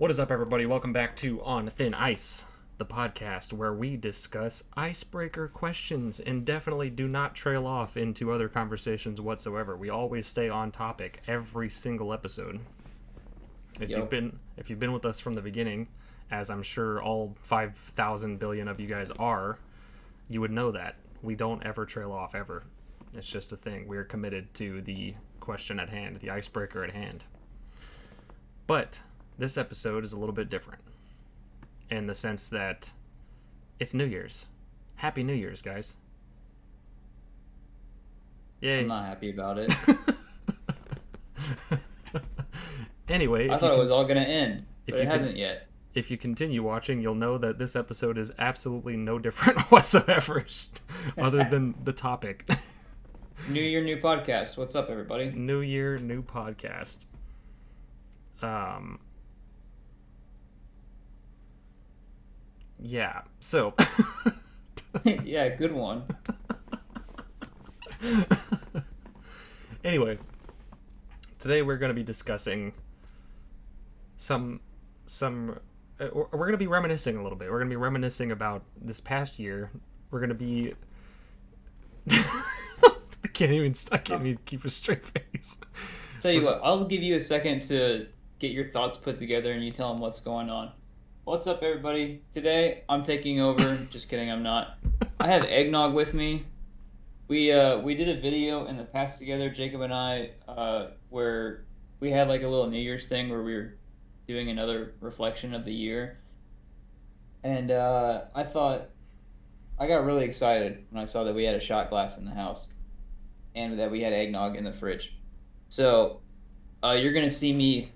What is up, everybody? Welcome back to On Thin Ice, the podcast where we discuss icebreaker questions and definitely do not trail off into other conversations whatsoever. We always stay on topic every single episode. If you've been with us from the beginning, as I'm sure all 5,000 billion of you guys are, you would know that we don't ever trail off ever. It's just a thing. We're committed to the question at hand, the icebreaker at hand. But this episode is a little bit different in the sense that it's New Year's. Happy New Year's, guys. Yay. I'm not happy about it. Anyway, I thought it was all going to end, but it hasn't yet. If you continue watching, you'll know that this episode is absolutely no different whatsoever, other than the topic. New Year, new podcast. What's up, everybody? New Year, new podcast. Yeah, so... Yeah, good one. Anyway, today we're going to be discussing we're going to be reminiscing a little bit. We're going to be reminiscing about this past year. We're going to be... I can't even keep a straight face. Tell you what, I'll give you a second to get your thoughts put together and you tell them what's going on. What's up, everybody? Today, I'm taking over. Just kidding, I'm not. I have eggnog with me. We did a video in the past together, Jacob and I, where we had like a little New Year's thing where we were doing another reflection of the year. And I got really excited when I saw that we had a shot glass in the house and that we had eggnog in the fridge. So you're going to see me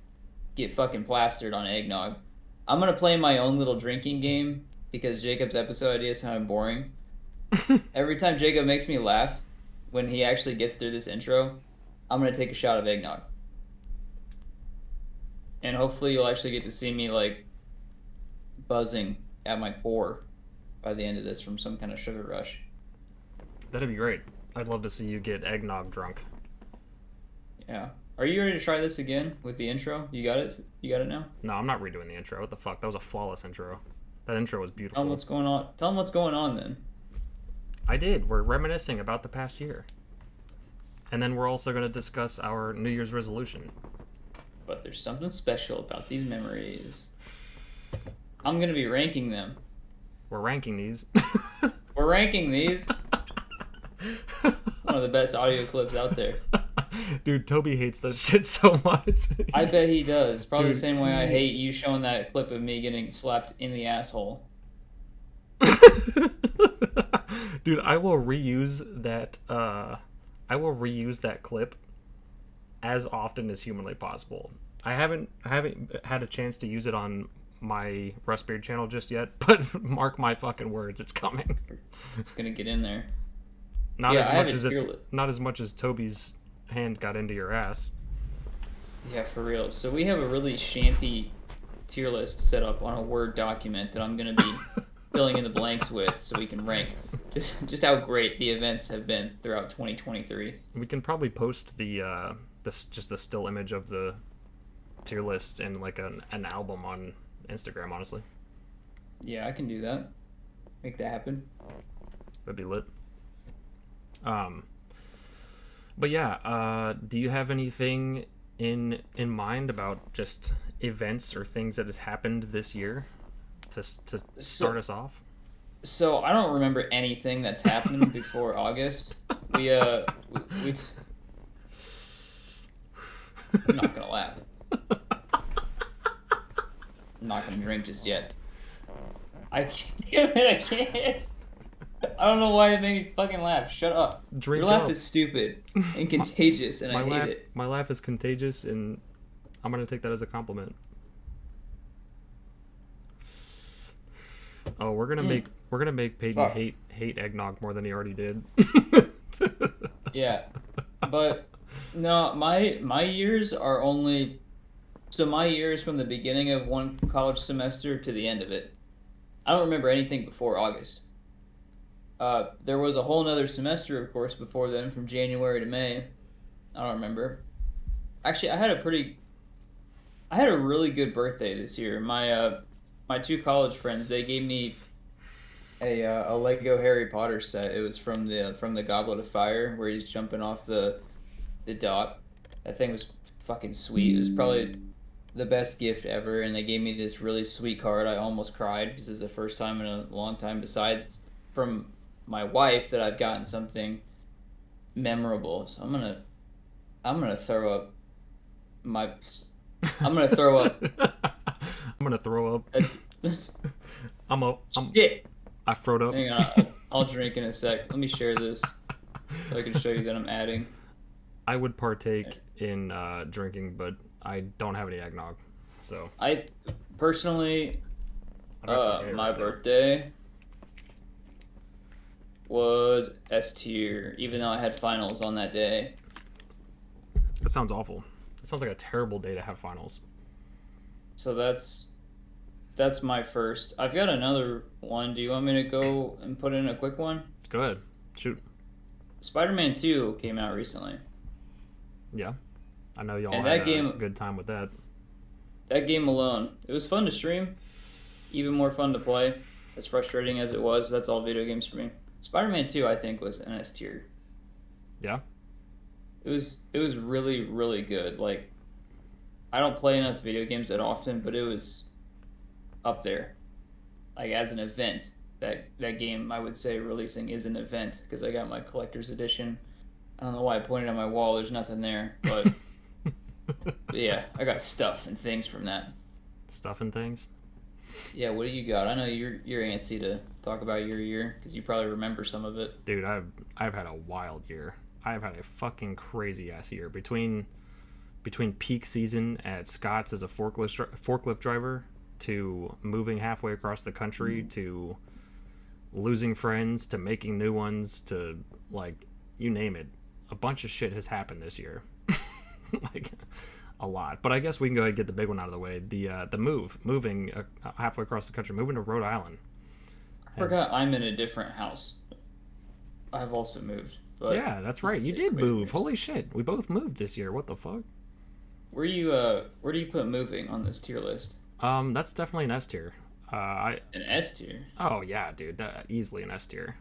get fucking plastered on eggnog. I'm going to play my own little drinking game because Jacob's episode idea sounded boring. Every time Jacob makes me laugh, when he actually gets through this intro, I'm going to take a shot of eggnog. And hopefully you'll actually get to see me like buzzing at my core by the end of this from some kind of sugar rush. That'd be great. I'd love to see you get eggnog drunk. Yeah. Are you ready to try this again with the intro? You got it? You got it now? No, I'm not redoing the intro. What the fuck? That was a flawless intro. That intro was beautiful. Tell them what's going on. Tell them what's going on then. I did. We're reminiscing about the past year. And then we're also going to discuss our New Year's resolution. But there's something special about these memories. I'm going to be ranking them. We're ranking these. We're ranking these. One of the best audio clips out there. Dude, Toby hates that shit so much. I bet he does. Probably the same way I hate you showing that clip of me getting slapped in the asshole. Dude, I will reuse that clip as often as humanly possible. I haven't had a chance to use it on my Rustbeard channel just yet, but mark my fucking words, it's coming. It's gonna get in there. Not as much as Toby's hand got into your ass. Yeah, for real. So we have a really shanty tier list set up on a Word document that I'm going to be filling in the blanks with so we can rank just how great the events have been throughout 2023. We can probably post the still image of the tier list and like an album on Instagram, honestly. Yeah, I can do that. Make that happen. That'd be lit. But yeah, do you have anything in mind about just events or things that has happened this year to start us off? So I don't remember anything that's happened before August. I'm not gonna laugh. I'm not gonna drink just yet. I can't. I don't know why it made me fucking laugh. Shut up. Your laugh is stupid and contagious, and I hate it. My laugh is contagious, and I'm gonna take that as a compliment. Oh, we're gonna make Peyton hate eggnog more than he already did. Yeah, but no, my years are only. So my years from the beginning of one college semester to the end of it. I don't remember anything before August. There was a whole nother semester, of course, before then, from January to May. I don't remember. Actually, I I had a really good birthday this year. My two college friends, they gave me a Lego Harry Potter set. It was from the Goblet of Fire where he's jumping off the dock. That thing was fucking sweet. It was probably the best gift ever, and they gave me this really sweet card. I almost cried because it's the first time in a long time, besides from my wife, that I've gotten something memorable. So I'm gonna throw up my I'm gonna throw up. I'm gonna throw up. That's, shit. I throwed up. Hang on, I'll drink in a sec. Let me share this so I can show you that I'm adding. I would partake in drinking, but I don't have any eggnog. So I personally, my right birthday was S tier, even though I had finals on that day. That sounds awful. That sounds like a terrible day to have finals. So that's my first. I've got another one. Do you want me to go and put in a quick one? Go ahead. Shoot. Spider-Man 2 came out recently. Yeah. I know y'all And had that game, a good time with that. that game alone, it was fun to stream, even more fun to play. As frustrating as it was, that's all video games for me. Spider-Man 2, I think, was an S tier. Yeah. It was really, really good. Like, I don't play enough video games that often, but it was up there. Like, as an event, that game, I would say releasing is an event because I got my collector's edition. I don't know why I pointed at my wall. There's nothing there, but yeah, I got stuff and things from that. Stuff and things. Yeah, what do you got? I know you're antsy to talk about your year because you probably remember some of it. Dude, I've had a wild year. I've had a fucking crazy ass year between peak season at Scott's as a forklift driver to moving halfway across the country to losing friends to making new ones to, like, you name it. A bunch of shit has happened this year. Like, a lot. But I guess we can go ahead and get the big one out of the way. The moving halfway across the country, moving to Rhode Island. I forgot I'm in a different house. I've also moved. But yeah, that's right. You did move. Holy shit. We both moved this year. What the fuck? Where do you put moving on this tier list? That's definitely an S tier. An S tier? Oh yeah, dude, easily an S tier.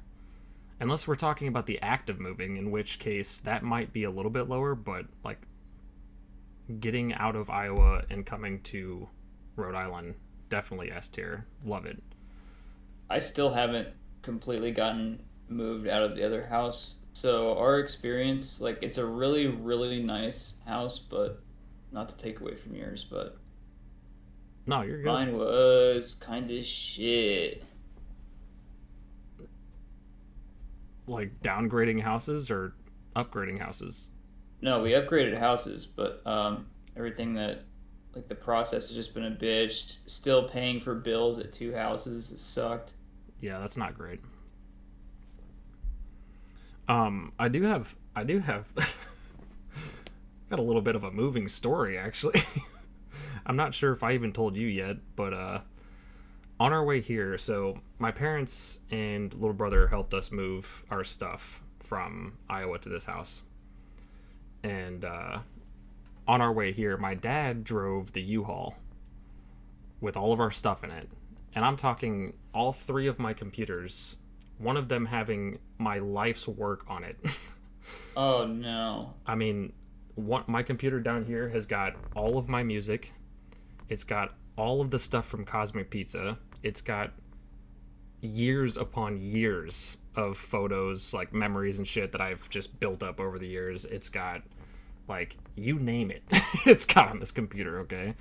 Unless we're talking about the act of moving, in which case that might be a little bit lower, but like getting out of Iowa and coming to Rhode Island, definitely S tier. Love it. I still haven't completely gotten moved out of the other house. So our experience, like, it's a really, really nice house, but not to take away from yours, but No, you're good. mine was kind of shit. Like downgrading houses or upgrading houses? No, we upgraded houses, but everything that, like, the process has just been a bitch. Still paying for bills at two houses. It sucked. Yeah, that's not great. I do have got a little bit of a moving story, actually. I'm not sure if I even told you yet, but on our way here, so my parents and little brother helped us move our stuff from Iowa to this house. And on our way here, my dad drove the U-Haul with all of our stuff in it. And I'm talking all three of my computers, one of them having my life's work on it. Oh no. I mean, my computer down here has got all of my music. It's got all of the stuff from Cosmic Pizza. It's got years upon years of photos, like memories and shit that I've just built up over the years. It's got, like, you name it. It's got on this computer, okay?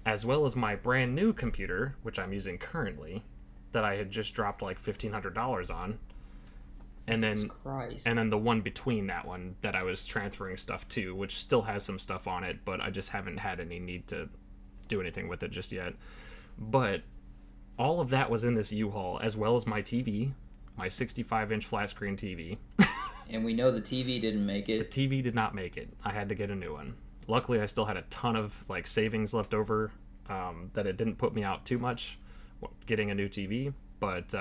As well as my brand new computer, which I'm using currently, that I had just dropped like $1,500 on. And then the one between that one that I was transferring stuff to, which still has some stuff on it, but I just haven't had any need to do anything with it just yet. But all of that was in this U-Haul, as well as my TV, my 65-inch flat screen TV. And we know the TV didn't make The it. TV did not make it. I had to get a new one. Luckily, I still had a ton of like savings left over, that it didn't put me out too much getting a new TV, but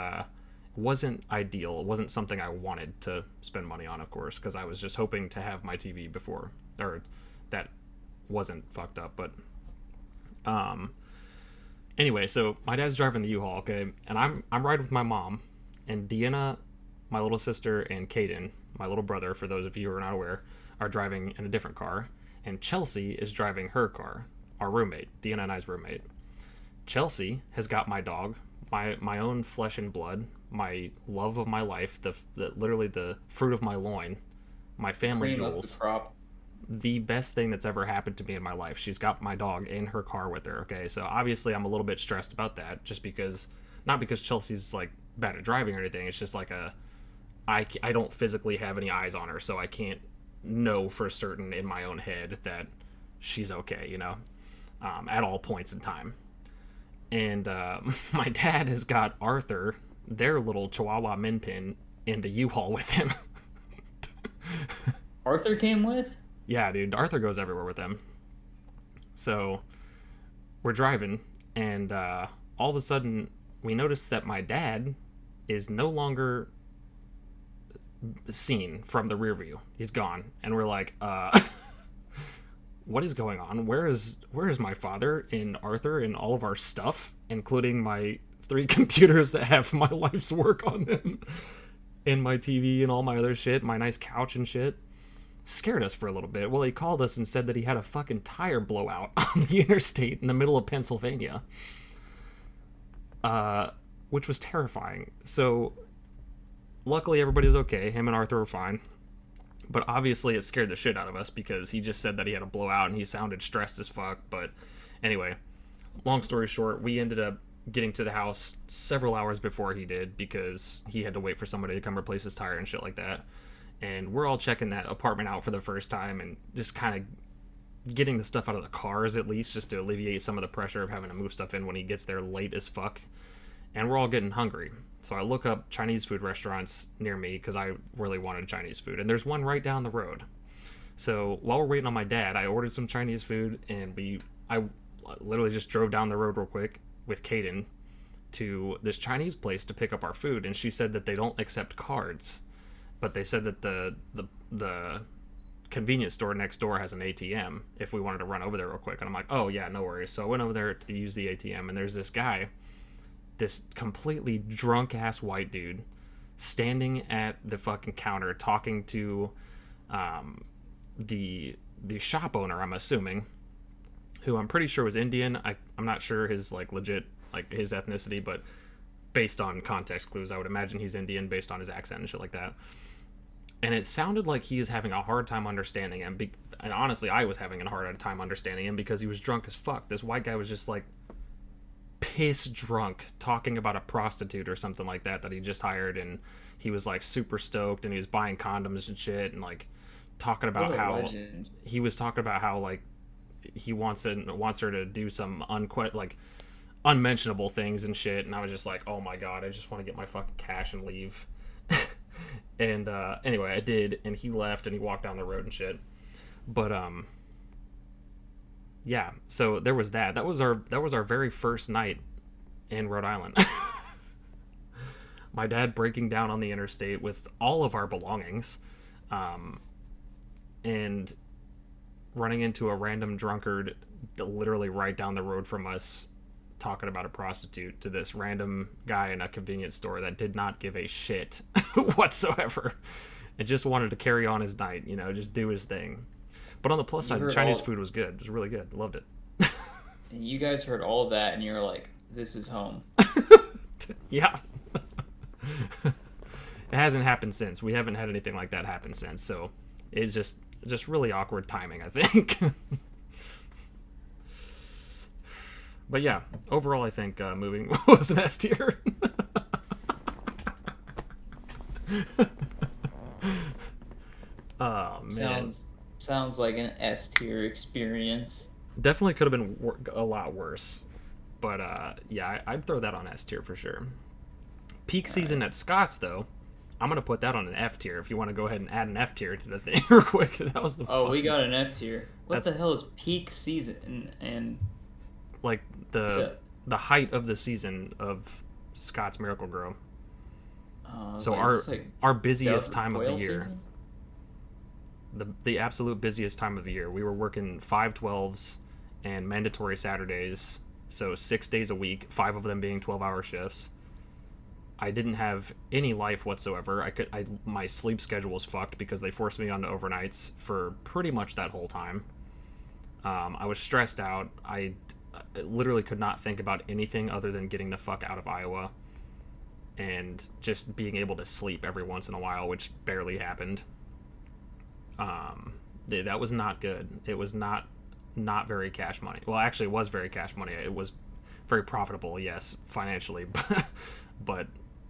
wasn't ideal. It wasn't something I wanted to spend money on, of course, because I was just hoping to have my TV before, or that wasn't fucked up. But Anyway, so my dad's driving the U-Haul, okay, and I'm riding with my mom, and Deanna, my little sister, and Caden, my little brother, for those of you who are not aware, are driving in a different car, and Chelsea is driving her car, our roommate, Deanna and I's roommate. Chelsea has got my dog, my own flesh and blood, my love of my life, the literally the fruit of my loin, my family Cream of jewels, the crop. the best thing that's ever happened to me in my life. She's got my dog in her car with her. Okay, so obviously I'm a little bit stressed about that, just because, not because Chelsea's like bad at driving or anything. It's just like I don't physically have any eyes on her, so I can't know for certain in my own head that she's okay, at all points in time. And my dad has got Arthur, their little Chihuahua Min Pin, in the U-Haul with him. Arthur came with? Yeah, dude, Arthur goes everywhere with them. So we're driving, and all of a sudden we notice that my dad is no longer seen from the rear view. He's gone, and we're like, what is going on? Where is my father and Arthur and all of our stuff, including my 3 computers that have my life's work on them, and my TV and all my other shit, my nice couch and shit? Scared us for a little bit. Well, he called us and said that he had a fucking tire blowout on the interstate in the middle of Pennsylvania, which was terrifying. So luckily everybody was okay. Him and Arthur were fine. But obviously it scared the shit out of us because he just said that he had a blowout and he sounded stressed as fuck. But anyway, long story short, we ended up getting to the house several hours before he did because he had to wait for somebody to come replace his tire and shit like that. And we're all checking that apartment out for the first time and just kind of getting the stuff out of the cars, at least, just to alleviate some of the pressure of having to move stuff in when he gets there late as fuck. And we're all getting hungry. So I look up Chinese food restaurants near me because I really wanted Chinese food. And there's one right down the road. So while we're waiting on my dad, I ordered some Chinese food, and I literally just drove down the road real quick with Caden to this Chinese place to pick up our food. And she said that they don't accept cards. But they said that the convenience store next door has an ATM if we wanted to run over there real quick. And I'm like, oh, yeah, no worries. So I went over there to use the ATM, and there's this guy, this completely drunk-ass white dude, standing at the fucking counter talking to the shop owner, I'm assuming, who I'm pretty sure was Indian. I'm not sure his, legit, his ethnicity, but based on context clues, I would imagine he's Indian based on his accent and shit like that. And it sounded like he is having a hard time understanding him. And honestly, I was having a hard time understanding him because he was drunk as fuck. This white guy was just piss drunk, talking about a prostitute or something like that he just hired, and he was super stoked, and he was buying condoms and shit, and talking about how legend. He was talking about how he wants her to do some unmentionable things and shit. And I was just like, oh my god, I just want to get my fucking cash and leave. And anyway, I did, and he left, and he walked down the road and shit. But yeah, so there was that. That was our very first night in Rhode Island. My dad breaking down on the interstate with all of our belongings, and running into a random drunkard literally right down the road from us, talking about a prostitute to this random guy in a convenience store that did not give a shit whatsoever and just wanted to carry on his night, just do his thing. But on the plus side, the Chinese food was good. It was really good. Loved it. And you guys heard all of that, and you're like, this is home. Yeah. It hasn't happened since. We haven't had anything like that happen since. So it's just really awkward timing, I think. But yeah, overall, I think moving was an S tier. Oh, man. Sounds like an S tier experience. Definitely could have been a lot worse. But yeah, I'd throw that on S tier for sure. Peak season at Scott's, though, I'm going to put that on an F tier if you want to go ahead and add an F tier to the thing real quick. That was we got an F tier. What the hell is peak season? And the height of the season of Scott's Miracle-Gro. So our busiest time of the year. Season? The absolute busiest time of the year. We were working 5/12s and mandatory Saturdays, so 6 days a week, 5 of them being 12-hour shifts. I didn't have any life whatsoever. My sleep schedule was fucked because they forced me onto overnights for pretty much that whole time. I was stressed out. I literally could not think about anything other than getting the fuck out of Iowa and just being able to sleep every once in a while, which barely happened. That was not good. It was not very cash money. Well, actually, it was very cash money. It was very profitable, yes, financially, but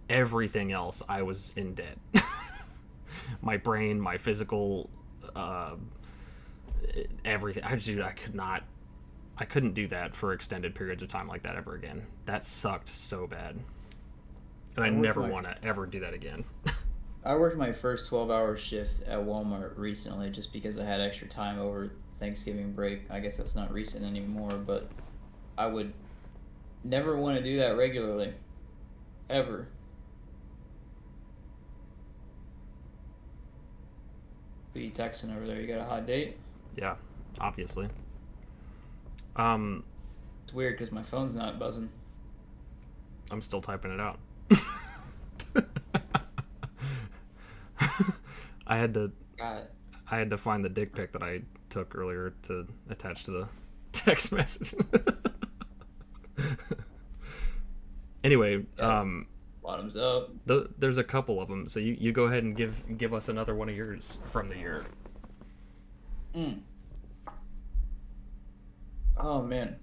everything else, I was in debt. My brain, my physical, everything. I couldn't do that for extended periods of time like that ever again. That sucked so bad. And I never want to ever do that again. I worked my first 12-hour shift at Walmart recently just because I had extra time over Thanksgiving break. I guess that's not recent anymore, but I would never want to do that regularly. Ever. Who you texting over there? You got a hot date? Yeah, obviously. It's weird because my phone's not buzzing. I'm still typing it out. I had to find the dick pic that I took earlier to attach to the text message. Anyway, bottoms up. There's a couple of them, so you go ahead and give us another one of yours from the year. Oh man,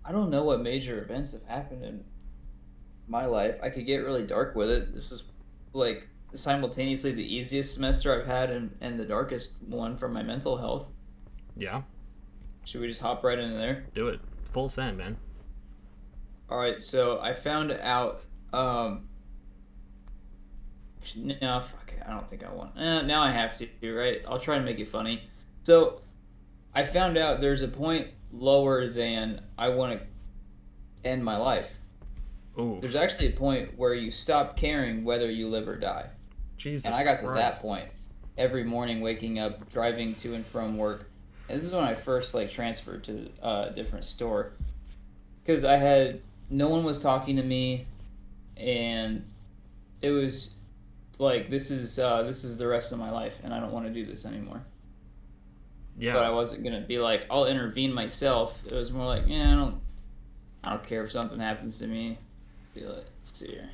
I don't know what major events have happened in my life. I could get really dark with it. This is like simultaneously the easiest semester I've had and the darkest one for my mental health. Yeah. Should we just hop right into there? Do it. Full send, man. All right, so I found out. No, fuck it. I don't think I want. Now I have to, right? I'll try to make it funny. So, I found out there's a point lower than I want to end my life. Oof. There's actually a point where you stop caring whether you live or die. Jesus and I got Christ. to that point. Every morning, waking up, driving to and from work. And this is when I first transferred to a different store, because no one was talking to me, and it was like this is the rest of my life, and I don't want to do this anymore. Yeah. But I wasn't gonna be like, I'll intervene myself. It was more like, yeah, I don't care if something happens to me. Be like, let's see here.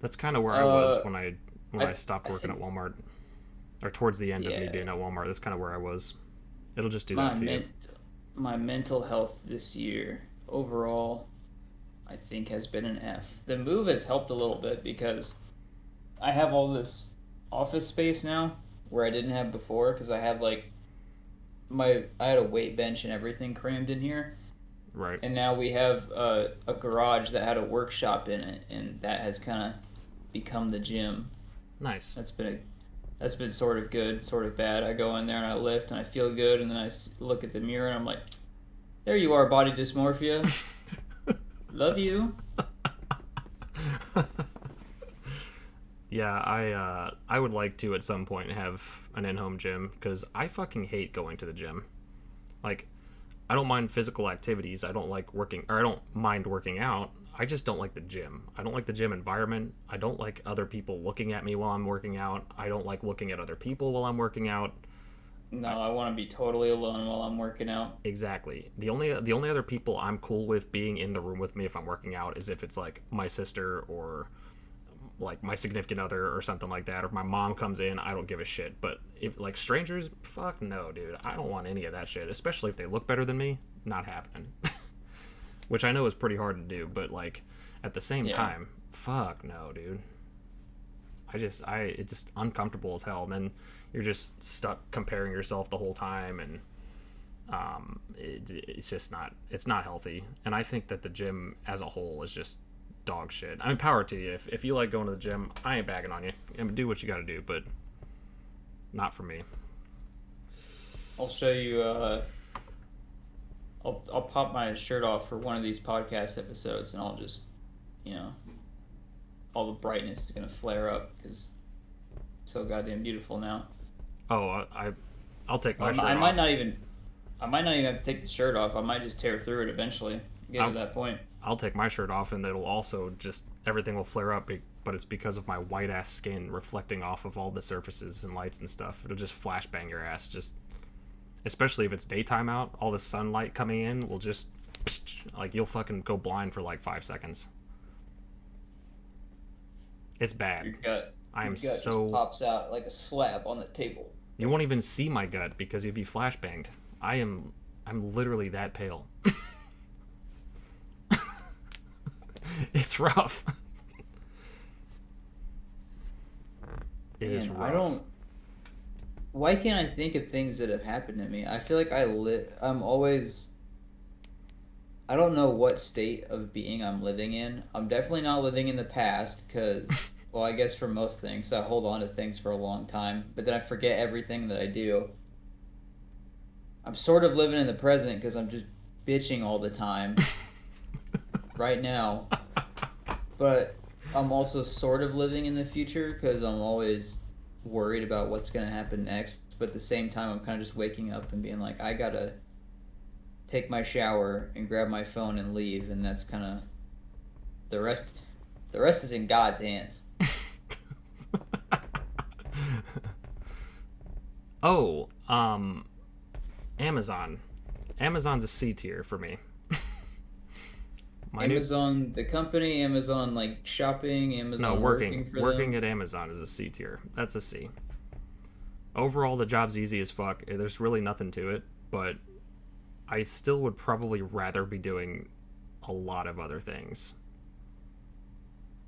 That's kind of where I was when I stopped working at Walmart, or towards the end of me being at Walmart. That's kind of where I was. It'll just do that to you. My mental health this year overall, I think, has been an F. The move has helped a little bit because I have all this office space now where I didn't have before, because I had I had a weight bench and everything crammed in here. Right. And now we have a garage that had a workshop in it, and that has kind of become the gym. Nice. That's been sort of good, sort of bad. I go in there and I lift and I feel good, and then I look at the mirror and I'm like, there you are, body dysmorphia. Love you. Yeah, I would like to at some point have an in-home gym, because I fucking hate going to the gym. Like, I don't mind physical activities. I don't mind working out. I just don't like the gym. I don't like the gym environment. I don't like other people looking at me while I'm working out. I don't like looking at other people while I'm working out. No, I want to be totally alone while I'm working out. Exactly. The only other people I'm cool with being in the room with me if I'm working out is if it's like my sister or like my significant other or something like that, or if my mom comes in. I don't give a shit. But if like strangers, fuck no, dude. I don't want any of that shit, especially if they look better than me. Not happening. Which I know is pretty hard to do, but like at the same time, fuck no, dude. It's just uncomfortable as hell. And then you're just stuck comparing yourself the whole time, and it's not healthy. And I think that the gym as a whole is just dog shit. I mean, power to you. If you like going to the gym, I ain't bagging on you. I mean, do what you got to do, but not for me. I'll show you. I'll pop my shirt off for one of these podcast episodes, and I'll just, all the brightness is gonna flare up because it's so goddamn beautiful now. Oh, I'll take my shirt off. I might not even. I might not even have to take the shirt off. I might just tear through it eventually. Get to that point. I'll take my shirt off, and it'll also just everything will flare up, but it's because of my white ass skin reflecting off of all the surfaces and lights and stuff. It'll just flashbang your ass. Just especially if it's daytime out, all the sunlight coming in will just like you'll fucking go blind for like 5 seconds. It's bad. Your gut. I am just so pops out like a slab on the table. You won't even see my gut because you'd be flashbanged. I'm literally that pale. It's rough. It is rough. Why can't I think of things that have happened to me? I feel like I'm always. I don't know what state of being I'm living in. I'm definitely not living in the past because, well, I guess for most things, I hold on to things for a long time, but then I forget everything that I do. I'm sort of living in the present because I'm just bitching all the time right now. But I'm also sort of living in the future because I'm always worried about what's going to happen next. But at the same time, I'm kind of just waking up and being like, I gotta take my shower and grab my phone and leave, and that's kind of the rest. The rest is in God's hands. Oh, Amazon. Amazon's a C tier for me. Amazon, the company, Amazon, like shopping, Amazon working at Amazon is a C tier. That's a C. Overall, the job's easy as fuck. There's really nothing to it, but I still would probably rather be doing a lot of other things.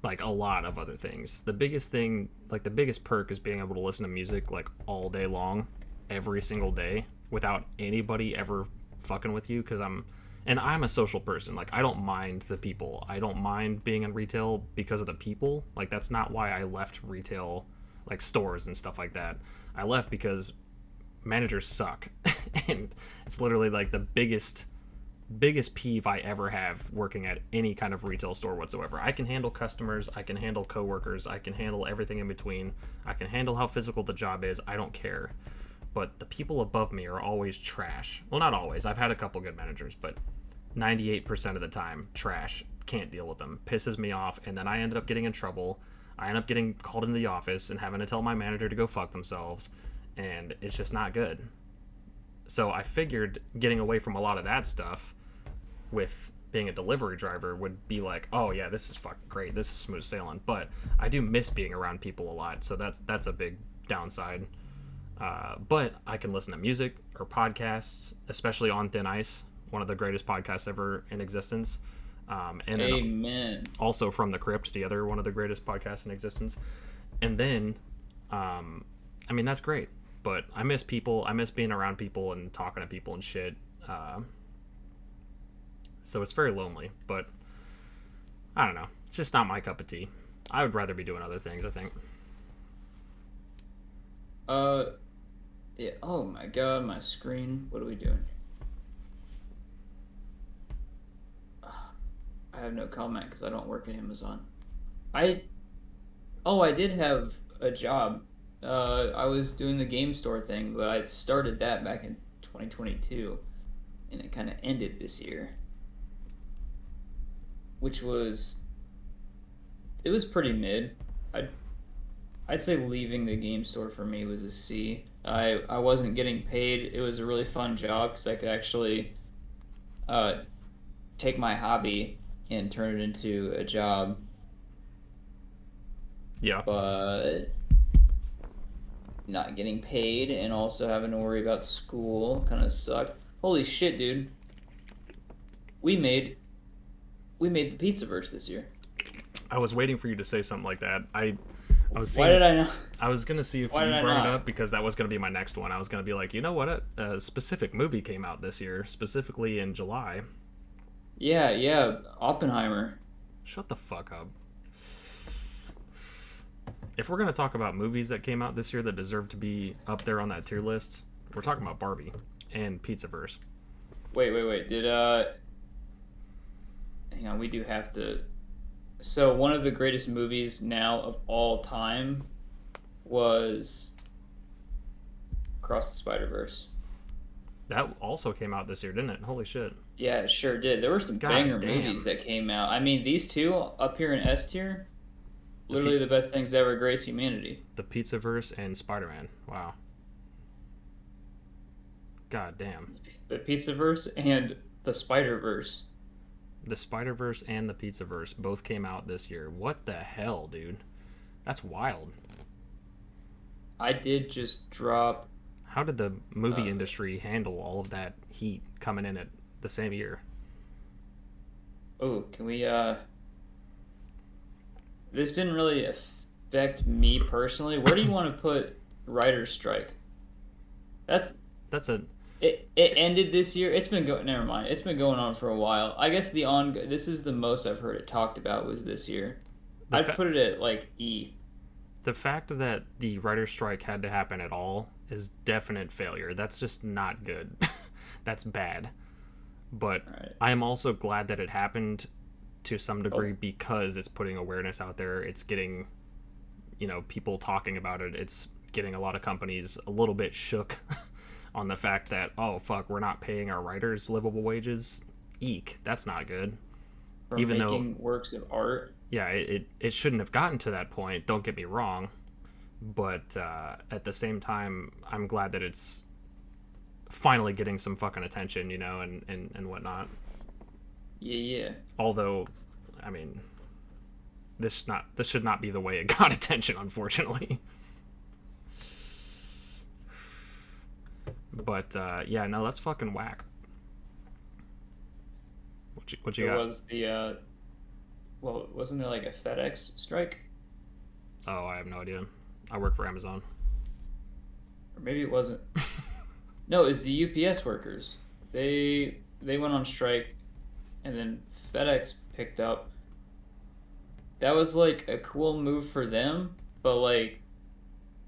Like a lot of other things. The biggest thing, like the biggest perk is being able to listen to music like all day long, every single day, without anybody ever fucking with you, because I'm a social person. Like, I don't mind the people. I don't mind being in retail because of the people. Like, that's not why I left retail, like stores and stuff like that. I left because managers suck. And it's literally like the biggest peeve I ever have working at any kind of retail store whatsoever. I can handle customers, I can handle coworkers, I can handle everything in between. I can handle how physical the job is. I don't care. But the people above me are always trash. Well, not always. I've had a couple good managers, but 98% of the time, trash. Can't deal with them. Pisses me off, and then I ended up getting in trouble. I end up getting called into the office and having to tell my manager to go fuck themselves, and it's just not good. So I figured getting away from a lot of that stuff with being a delivery driver would be like, oh yeah, this is fucking great. This is smooth sailing. But I do miss being around people a lot, so that's a big downside. But I can listen to music or podcasts, especially On Thin Ice, one of the greatest podcasts ever in existence. And Amen. Also From the Crypt, the other one of the greatest podcasts in existence. And then, I mean, that's great. But I miss people. I miss being around people and talking to people and shit. So it's very lonely. But I don't know. It's just not my cup of tea. I would rather be doing other things, I think. Yeah. Oh my god, my screen. What are we doing? I have no comment because I don't work at Amazon. I did have a job. I was doing the game store thing, but I started that back in 2022, and it kind of ended this year, which was pretty mid. I'd say leaving the game store for me was a C. I wasn't getting paid. It was a really fun job because I could actually take my hobby and turn it into a job. Yeah. But not getting paid and also having to worry about school kind of sucked. Holy shit, dude. We made the Pizzaverse this year. I was waiting for you to say something like that. I was seeing, Why did I not? I was gonna see if you brought it up because that was gonna be my next one. I was gonna be like, you know what? A specific movie came out this year, specifically in July. Yeah, Oppenheimer. Shut the fuck up. If we're gonna talk about movies that came out this year that deserve to be up there on that tier list, we're talking about Barbie and Pizzaverse. Wait. Did hang on, we do have to. So one of the greatest movies now of all time was Across the Spider-Verse. That also came out this year, didn't it? Holy shit. Yeah, it sure did. There were some God banger movies damn. that came out. I mean, these two up here in S tier, The literally the best things to ever grace humanity. the Pizzaverse and Spider-Man. Wow. God damn. The Pizzaverse and the Spider-Verse. The Spider-Verse and the Pizzaverse both came out this year. What the hell, dude? That's wild. I did just drop. How did the movie Uh, industry handle all of that heat coming in at the same year? oh, can we? This didn't really affect me personally. Where do you want to put writer's strike? That's That's a it. Ended this year. It's been going. Never mind. It's been going on for a while. I guess the on. This is the most I've heard it talked about was this year. the I'd fa- put it at like E. the fact that the writer's strike had to happen at all is definite failure. That's just not good. That's bad. But All right. I am also glad that it happened to some degree Oh, because it's putting awareness out there. It's getting, people talking about it. It's getting a lot of companies a little bit shook on the fact that, oh, fuck, we're not paying our writers livable wages. Eek, that's not good. for Even though, making works of art. yeah, it shouldn't have gotten to that point. Don't get me wrong. But at the same time, I'm glad that it's finally getting some fucking attention, and whatnot. Yeah, yeah. Although, I mean, this should not be the way it got attention, unfortunately. But yeah, no, that's fucking whack. What you There got? was the well, wasn't there like a FedEx strike? Oh, I have no idea. I work for Amazon. Or maybe it wasn't. No, it was the UPS workers. They went on strike and then FedEx picked up. That was like a cool move for them, but like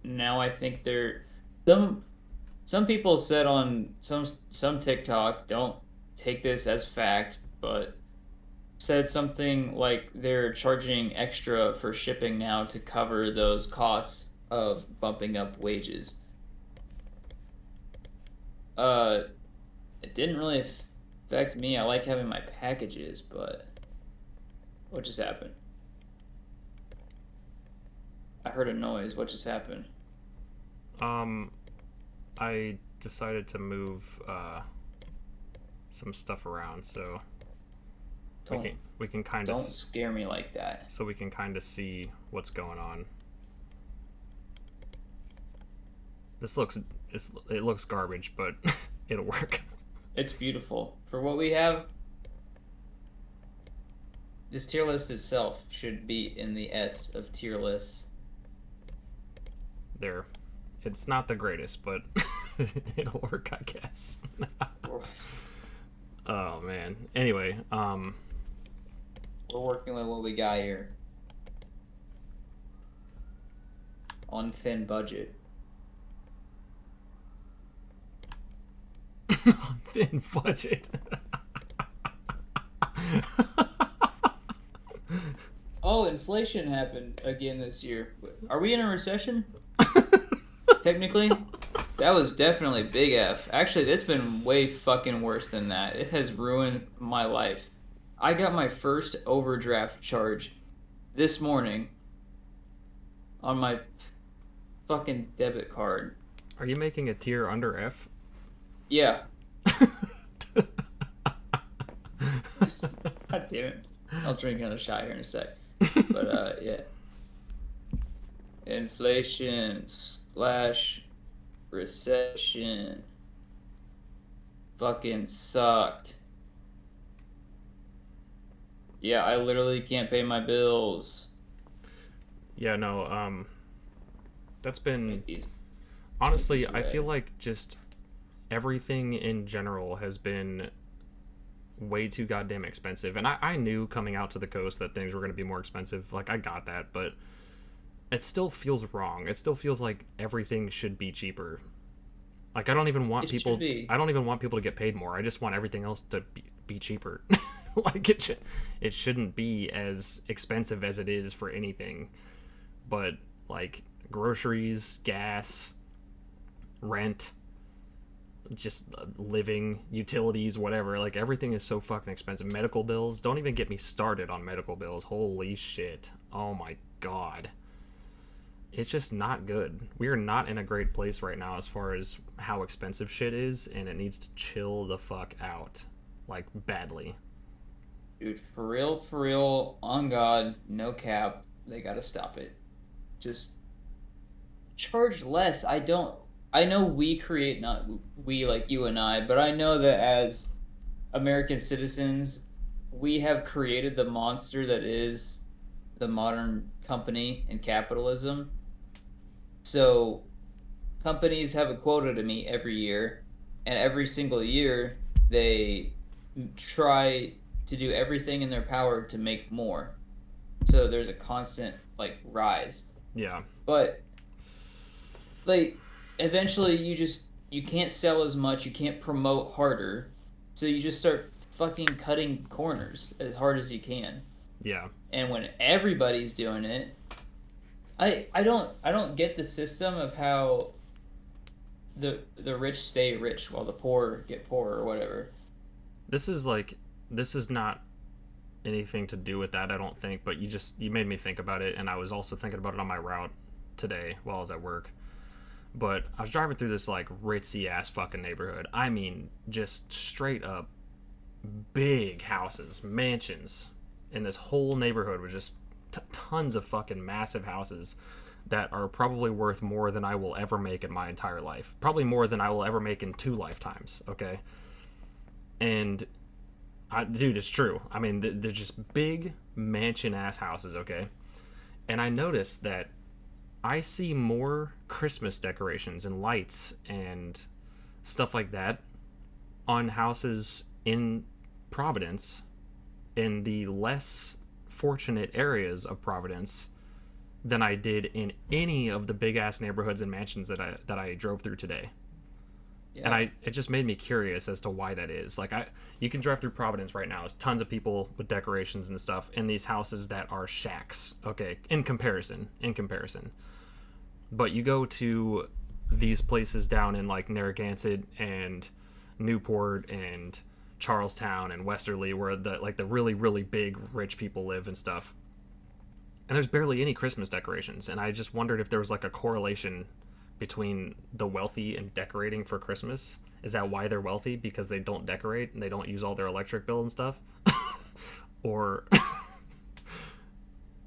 now I think they're some some people said on some TikTok, don't take this as fact, but said something like they're charging extra for shipping now to cover those costs of bumping up wages. Uh, it didn't really affect me. I like having my packages, but what just happened? I heard a noise. What just happened? Um, I decided to move some stuff around, so we Don't can we can kind of don't scare me like that. so we can kind of see what's going on. It looks garbage, but it'll work. It's beautiful for what we have. This tier list itself should be in the S of tier lists. There, it's not the greatest, but it'll work, I guess. Oh man. Anyway, We're working with what we got here on thin budget. thin budget. Oh, inflation happened again this year. Are we in a recession? Technically, that was definitely big F. Actually, it's been way fucking worse than that. It has ruined my life. I got my first overdraft charge this morning on my fucking debit card. Are you making a tier under F? Yeah. God damn it. I'll drink another shot here in a sec. But yeah. Inflation / recession fucking sucked. Yeah, I literally can't pay my bills. Yeah, no, that's been Make these honestly, I red. feel like just everything in general has been way too goddamn expensive. And I knew coming out to the coast that things were going to be more expensive. Like, I got that, but it still feels wrong. It still feels like everything should be cheaper. Like, I don't even want It should people. be. I don't even want people to get paid more. I just want everything else to be cheaper. Like, it shouldn't be as expensive as it is for anything. But like groceries, gas, rent, just living, utilities, whatever. Like, everything is so fucking expensive. Medical bills, don't even get me started on medical bills. Holy shit. Oh my god. It's just not good. We are not in a great place right now as far as how expensive shit is, and it needs to chill the fuck out. Like, badly. Dude, for real, on God, no cap. They gotta stop it. Just charge less. I know we create, not we like you and I, but I know that as American citizens, we have created the monster that is the modern company and capitalism. So companies have a quota to meet every year, and every single year they try to do everything in their power to make more. So there's a constant like rise. Yeah. But like eventually you can't sell as much, you can't promote harder. So you just start fucking cutting corners as hard as you can. Yeah. And when everybody's doing it, I don't get the system of how the rich stay rich while the poor get poorer or whatever. This is not anything to do with that, I don't think, but you made me think about it, and I was also thinking about it on my route today while I was at work. But I was driving through this like ritzy ass fucking neighborhood. I mean, just straight up big houses, mansions, and this whole neighborhood was just tons of fucking massive houses that are probably worth more than I will ever make in my entire life. Probably more than I will ever make in 2 lifetimes, okay? And dude, it's true. I mean, they're just big mansion ass houses, okay? And I noticed that I see more Christmas decorations and lights and stuff like that on houses in Providence, in the less fortunate areas of Providence, than I did in any of the big ass neighborhoods and mansions that I drove through today. Yeah. And it just made me curious as to why that is. Like, you can drive through Providence right now. There's tons of people with decorations and stuff in these houses that are shacks. Okay, in comparison. But you go to these places down in like Narragansett and Newport and Charlestown and Westerly, where the really really big rich people live and stuff. And there's barely any Christmas decorations. And I just wondered if there was like a correlation between the wealthy and decorating for Christmas. Is that why they're wealthy? Because they don't decorate and they don't use all their electric bill and stuff? or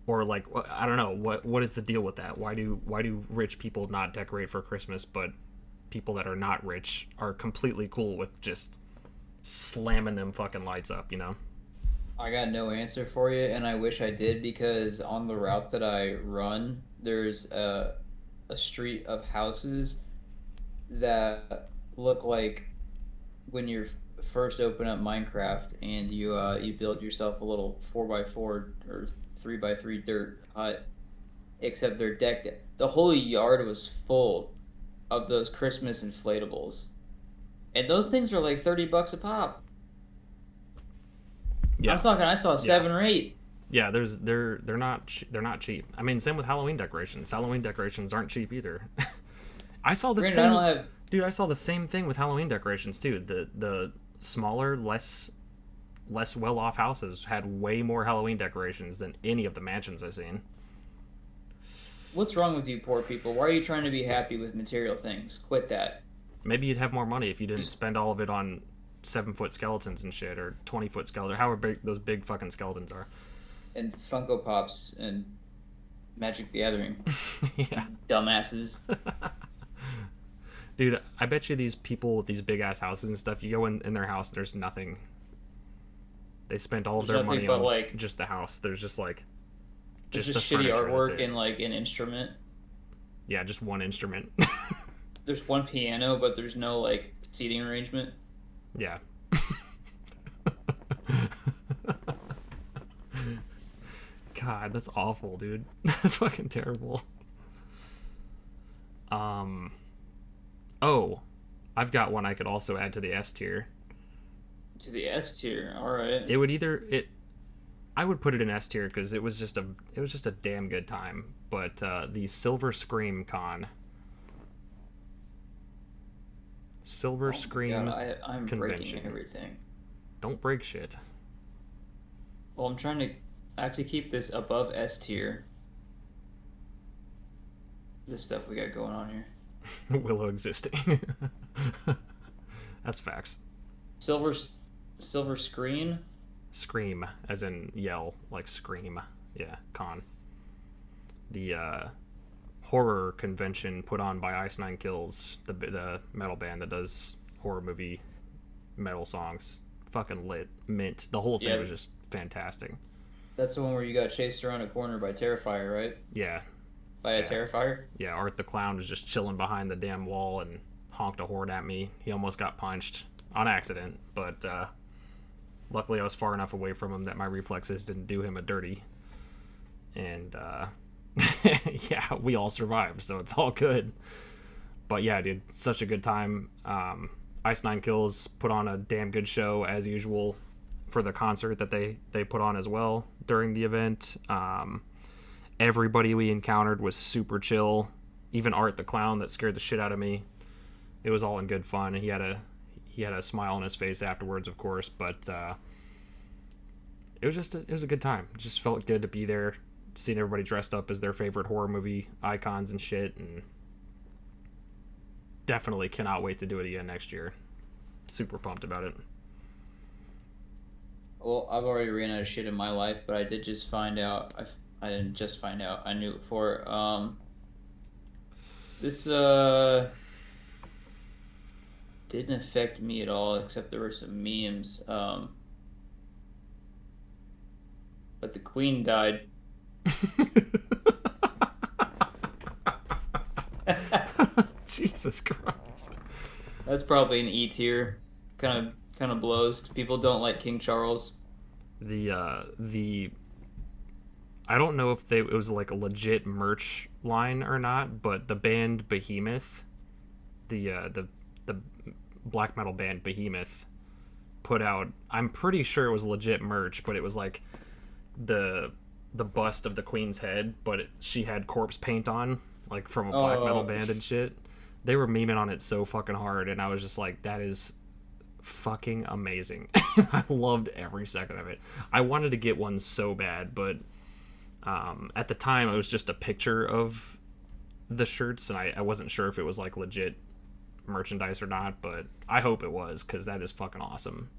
or like, I don't know, what is the deal with that? Why do rich people not decorate for Christmas, but people that are not rich are completely cool with just slamming them fucking lights up, you know? I got no answer for you, and I wish I did, because on the route that I run, there's a street of houses that look like when you're first open up Minecraft and you build yourself a little 4x4 or 3x3 dirt hut, except they're decked. The whole yard was full of those Christmas inflatables, and those things are like $30 a pop. Yeah. I'm talking. I saw 7 or 8. Yeah, they're not cheap. I mean, same with Halloween decorations. Halloween decorations aren't cheap either. I saw the same. Dude, I saw the same thing with Halloween decorations too. The smaller, less well off houses had way more Halloween decorations than any of the mansions I've seen. What's wrong with you, poor people? Why are you trying to be happy with material things? Quit that. Maybe you'd have more money if you didn't spend all of it on 7-foot skeletons and shit, or 20-foot skeletons, however big those big fucking skeletons are. And Funko Pops and Magic the Gathering. Yeah. Dumbasses. Dude, I bet you these people with these big ass houses and stuff, you go in their house, there's nothing. They spent all of their money on like, just the house. There's just like just the shitty artwork and like an instrument. Yeah, just one instrument. There's one piano, but there's no like seating arrangement. Yeah. God, that's awful, dude. That's fucking terrible. Oh, I've got one I could also add to the S tier. To the S tier, all right. I would put it in S tier because it was just a damn good time. But the Silver Scream Con. Silver Oh my Screen god, I'm Convention. breaking everything. Don't break shit. Well, I have to keep this above S tier. This stuff we got going on here. Willow existing. That's facts. Silver, silver screen. Scream, as in yell, like scream. Yeah, con. The horror convention put on by Ice Nine Kills, the metal band that does horror movie metal songs. Fucking lit. Mint. The whole thing was just fantastic. That's the one where you got chased around a corner by Terrifier, right? Yeah. By a Terrifier? Yeah, Art the Clown was just chilling behind the damn wall and honked a horn at me. He almost got punched on accident, but luckily I was far enough away from him that my reflexes didn't do him a dirty. And yeah, we all survived, so it's all good. But yeah, dude, such a good time. Ice Nine Kills put on a damn good show as usual for the concert that they put on as well during the event. Everybody we encountered was super chill. Even Art the Clown that scared the shit out of me. It was all in good fun. He had a smile on his face afterwards, of course, but it was a good time. It just felt good to be there, seeing everybody dressed up as their favorite horror movie icons and shit, and definitely cannot wait to do it again next year. Super pumped about it. Well, I've already ran out of shit in my life, but I did just find out. I didn't just find out. I knew it before. This didn't affect me at all, except there were some memes. But the Queen died. Jesus Christ. That's probably an E tier. Kind of blows. People don't like King Charles. The I don't know if it was like a legit merch line or not, but the band Behemoth, the black metal band Behemoth, put out. I'm pretty sure it was legit merch, but it was like the bust of the Queen's head, but she had corpse paint on, like from a black metal band and shit. They were memeing on it so fucking hard, and I was just like, that is fucking amazing. I loved every second of it. I wanted to get one so bad, but at the time it was just a picture of the shirts, and I wasn't sure if it was like legit merchandise or not, but I hope it was, because that is fucking awesome.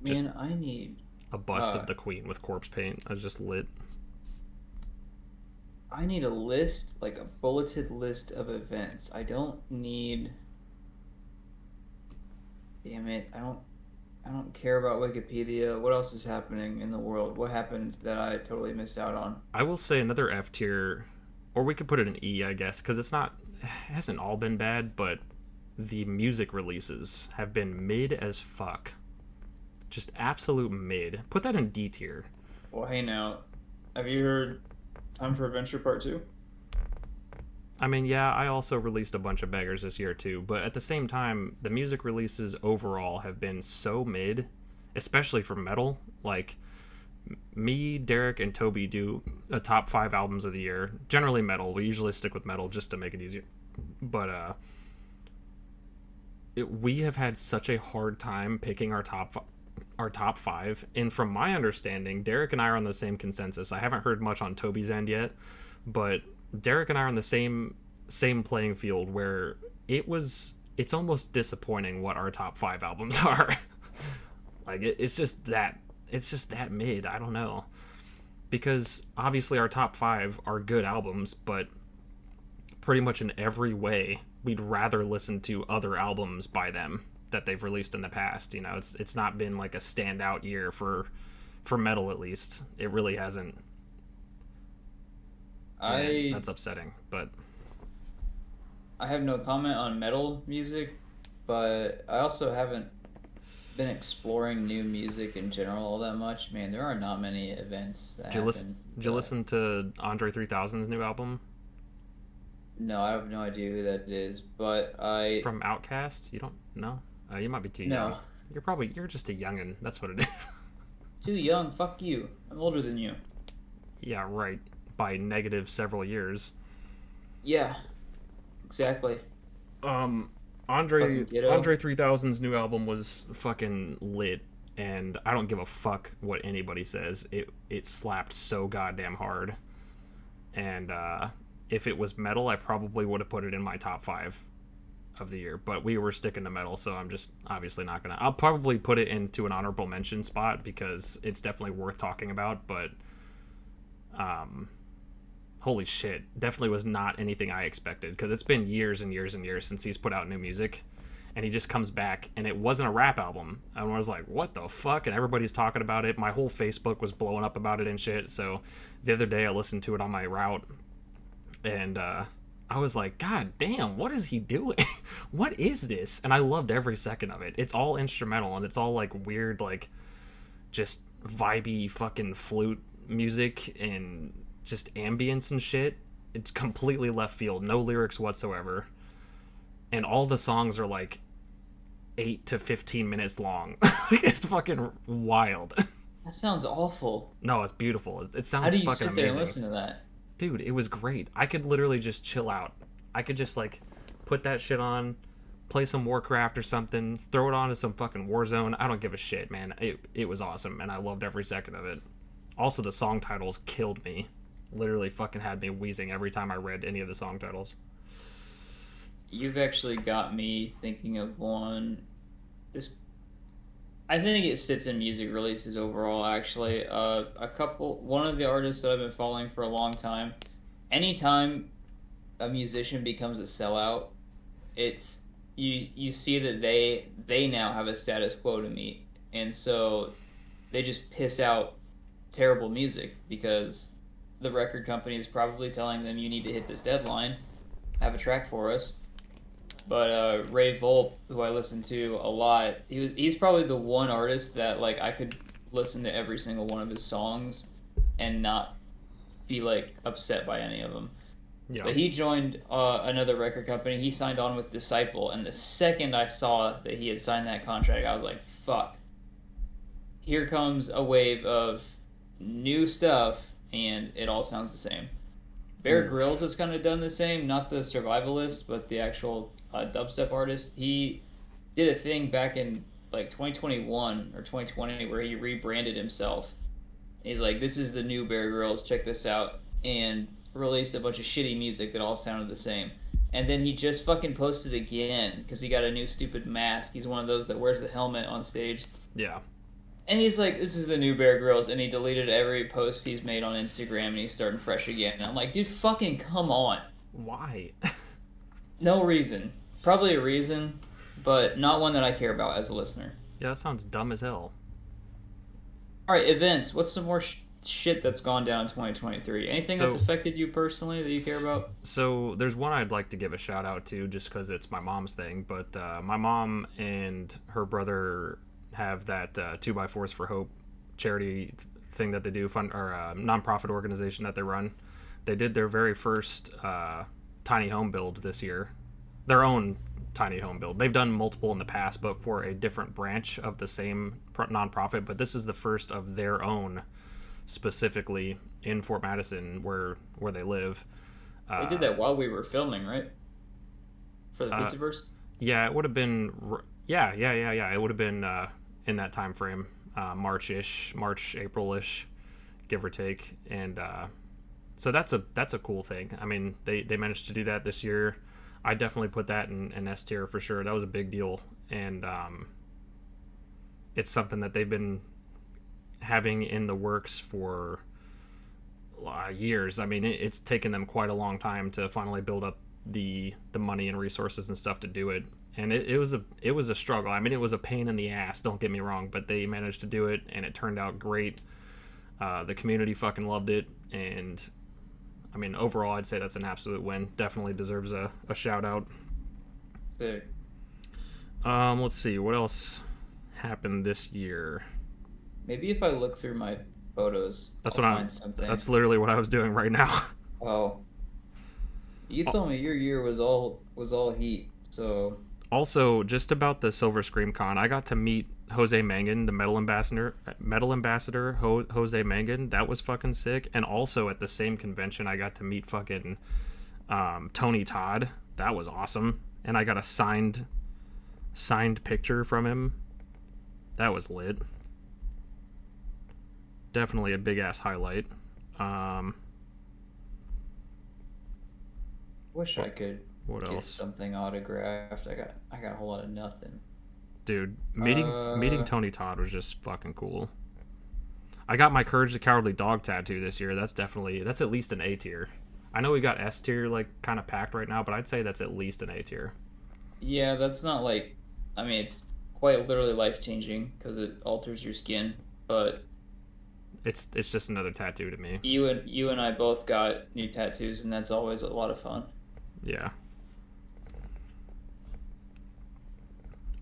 Man, I need a bust of the Queen with corpse paint. I was just lit. I need a list, like a bulleted list of events. I don't need. Damn it! I don't care about Wikipedia. What else is happening in the world? What happened that I totally missed out on? I will say another F tier, or we could put it in E, I guess, because it hasn't all been bad, but the music releases have been mid as fuck. Just absolute mid. Put that in D tier. Well, hey now, have you heard Time for Adventure Part 2? I mean, yeah, I also released a bunch of bangers this year too, but at the same time, the music releases overall have been so mid, especially for metal. Like, me, Derek, and Toby do a top 5 albums of the year. Generally metal. We usually stick with metal just to make it easier. But we have had such a hard time picking our top 5, and from my understanding, Derek and I are on the same consensus. I haven't heard much on Toby's end yet, but Derek and I are on the same playing field, where it's almost disappointing what our top 5 albums are. Like it's just that mid. I don't know, because obviously our top 5 are good albums, but pretty much in every way we'd rather listen to other albums by them that they've released in the past. You know, it's not been like a standout year for metal, at least. It really hasn't. That's upsetting, but I have no comment on metal music, but I also haven't been exploring new music in general all that much. Man, there are not many events that happen. Did you listen to Andre 3000's new album? No, I have no idea who that is, but From Outkast? You don't know? You might be too young. You're just a youngin'. That's what it is. Too young? Fuck you. I'm older than you. Yeah, right. By negative several years. Yeah, exactly. Andre Fucking Ghetto. Andre 3000's new album was fucking lit, and I don't give a fuck what anybody says. It slapped so goddamn hard. And if it was metal, I probably would have put it in my top 5 of the year. But we were sticking to metal, so I'm just obviously not gonna. I'll probably put it into an honorable mention spot because it's definitely worth talking about. But holy shit, definitely was not anything I expected, because it's been years and years and years since he's put out new music, and he just comes back, and it wasn't a rap album. And I was like, what the fuck? And everybody's talking about it. My whole Facebook was blowing up about it and shit. So the other day I listened to it on my route, and I was like, god damn, what is he doing? What is this? And I loved every second of it. It's all instrumental, and it's all like weird, like just vibey fucking flute music and just ambience and shit. It's completely left field, no lyrics whatsoever, and all the songs are like 8 to 15 minutes long. It's fucking wild. That sounds awful. No, it's beautiful. It sounds How do you fucking sit there amazing. and listen to that? Dude, it was great. I could literally just chill out. I could just like put that shit on, play some Warcraft or something, throw it on to some fucking Warzone. I don't give a shit, man. It was awesome, and I loved every second of it. Also, the song titles killed me. Literally fucking had me wheezing every time I read any of the song titles. You've actually got me thinking of one. This, I think it sits in music releases overall. Actually, one of the artists that I've been following for a long time. Anytime a musician becomes a sellout, it's you see that they now have a status quo to meet, and so they just piss out terrible music because the record company is probably telling them, you need to hit this deadline, have a track for us. But Ray Volp, who I listen to a lot, he's probably the one artist that like I could listen to every single one of his songs and not be like upset by any of them. Yeah. But he joined another record company. He signed on with Disciple, and the second I saw that he had signed that contract, I was like, fuck. Here comes a wave of new stuff, and it all sounds the same. Bear Grylls has kind of done the same, not the survivalist, but the actual dubstep artist. He did a thing back in like 2021 or 2020 where he rebranded himself. He's like, this is the new Bear Grylls, check this out, and released a bunch of shitty music that all sounded the same. And then he just fucking posted again because he got a new stupid mask. He's one of those that wears the helmet on stage. Yeah. And he's like, this is the new Bear Grylls, and he deleted every post he's made on Instagram, and he's starting fresh again. And I'm like, dude, fucking come on. Why? No reason. Probably a reason, but not one that I care about as a listener. Yeah, that sounds dumb as hell. All right, events. What's some more shit that's gone down in 2023? Anything that's affected you personally that you care about? So there's one I'd like to give a shout out to just because it's my mom's thing. But my mom and her brother have that 2x4s for Hope charity thing that they do, nonprofit organization that they run. They did their very first tiny home build this year, their own tiny home build. They've done multiple in the past, but for a different branch of the same nonprofit. But this is the first of their own, specifically in Fort Madison, where they live. They did that while we were filming, right? For the Pizzaverse. Yeah, it would have been. Yeah. It would have been in that time frame, March, April-ish, give or take. And so that's a cool thing. I mean, they managed to do that this year. I definitely put that in S tier for sure. That was a big deal, and it's something that they've been having in the works for years. I mean, it's taken them quite a long time to finally build up the money and resources and stuff to do it. And it was a struggle. I mean, it was a pain in the ass, don't get me wrong, but they managed to do it, and it turned out great. The community fucking loved it, and I mean, overall, I'd say that's an absolute win. Definitely deserves a shout out. Sick. Let's see, what else happened this year? Maybe if I look through my photos, I'll find something. That's literally what I was doing right now. Oh, you told me your year was all heat. So also, just about the Silver Scream Con, I got to meet Jose Mangan, the metal ambassador, Jose Mangan. That was fucking sick. And also at the same convention, I got to meet fucking Tony Todd. That was awesome. and I got a signed picture from him. That was lit. Definitely a big ass highlight. Wish I could What get else? something autographed. I got a whole lot of nothing. Dude, meeting Tony Todd was just fucking cool. I got my Courage the Cowardly Dog tattoo this year. That's at least an A tier. I know we got S tier like kind of packed right now, but I'd say that's at least an A tier. Yeah, that's not like, I mean, it's quite literally life changing because it alters your skin. But It's just another tattoo to me. you and I both got new tattoos, and that's always a lot of fun. Yeah.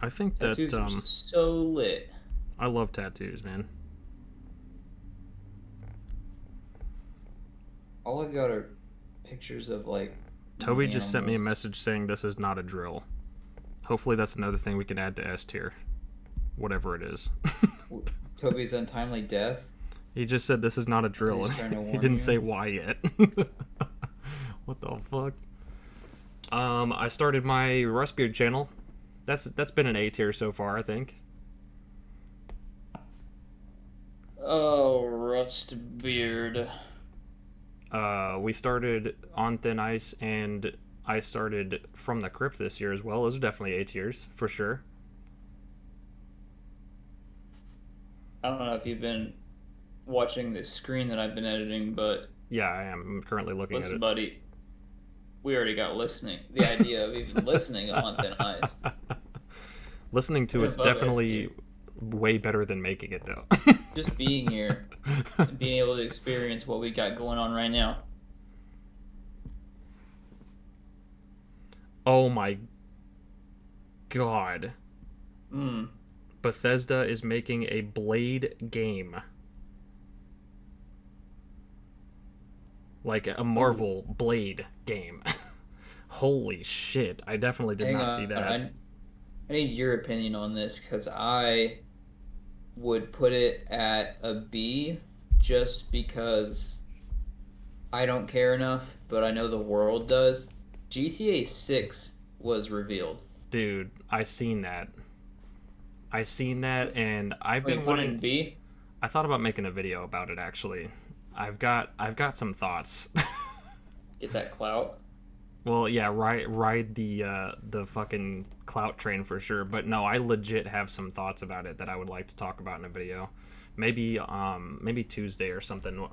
I think Tattoos that are so lit. I love tattoos, man. All I've got are pictures of like. Toby just sent me a message saying this is not a drill. Hopefully that's another thing we can add to S tier. Whatever it is. Toby's untimely death. He just said this is not a drill. He didn't say why yet. What the fuck? I started my Rustbeard channel. That's been an A tier so far, I think. Oh, Rustbeard. We started On Thin Ice, and I started From the Crypt this year as well. Those are definitely A tiers, for sure. I don't know if you've been watching this screen that I've been editing, but Yeah, I am. I'm currently looking at listen, it. buddy, we already got listening. The idea of even listening on Thin Ice. Listening to We're it's above S definitely tier. way better than making it, though. Just being here and being able to experience what we got going on right now. Oh my god. Mm. Bethesda is making a Blade game. Like a Marvel Blade game. Holy shit. I definitely did not see that. I need your opinion on this because I would put it at a B just because I don't care enough, but I know the world does. GTA 6 was revealed. Dude, I seen that. And I've been Put it in wanting. B? I thought about making a video about it actually. I've got some thoughts. Get that clout. Well, yeah, ride the fucking clout train for sure. But no, I legit have some thoughts about it that I would like to talk about in a video. Maybe Tuesday or something.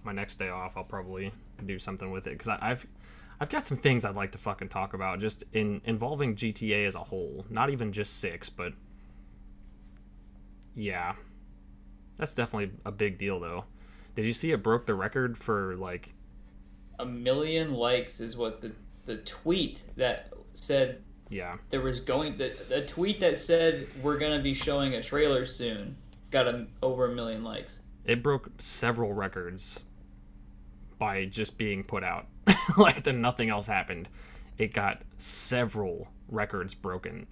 My next day off, I'll probably do something with it because I've got some things I'd like to fucking talk about just involving GTA as a whole, not even just 6, but yeah, that's definitely a big deal though. Did you see it broke the record for like 1 million likes is what the tweet that said yeah. there was going the tweet that said we're gonna be showing a trailer soon got over 1 million likes. It broke several records by just being put out. Like then nothing else happened. It got several records broken.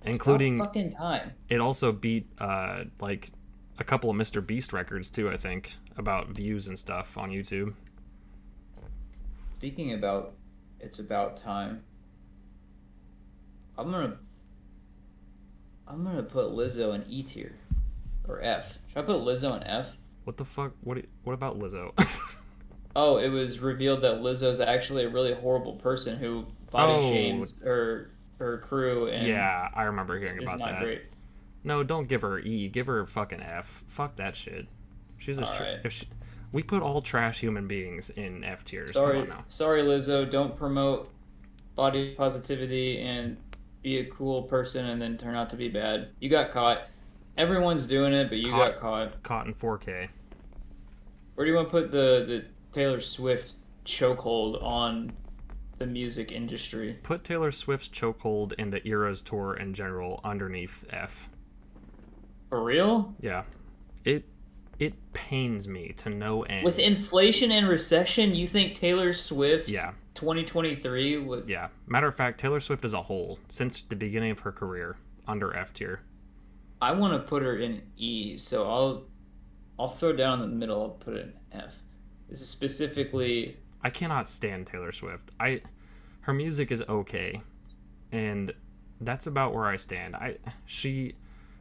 Including about fucking time. It also beat like a couple of Mr. Beast records too, I think, about views and stuff on YouTube. Speaking about it's about time. I'm gonna put Lizzo in E tier or F. Should I put Lizzo in F? What the fuck? What about Lizzo? Oh, it was revealed that Lizzo's actually a really horrible person who body shames her crew and yeah, I remember hearing about that. It's not great. No, don't give her E. Give her fucking F. Fuck that shit. She's Right. We put all trash human beings in F tiers. Sorry, Come on now. sorry, Lizzo. Don't promote body positivity and be a cool person and then turn out to be bad. You got caught. Everyone's doing it, but you got caught. Caught in 4K. Where do you want to put the Taylor Swift chokehold on the music industry? Put Taylor Swift's chokehold in the Eras tour in general underneath F. For real? Yeah. It pains me to no end. With inflation and recession, you think Taylor Swift's 2023 would... Yeah. Matter of fact, Taylor Swift as a whole, since the beginning of her career, under F tier. I want to put her in E, so I'll throw down in the middle. I'll put it in F. This is specifically... I cannot stand Taylor Swift. her music is okay, and that's about where I stand. She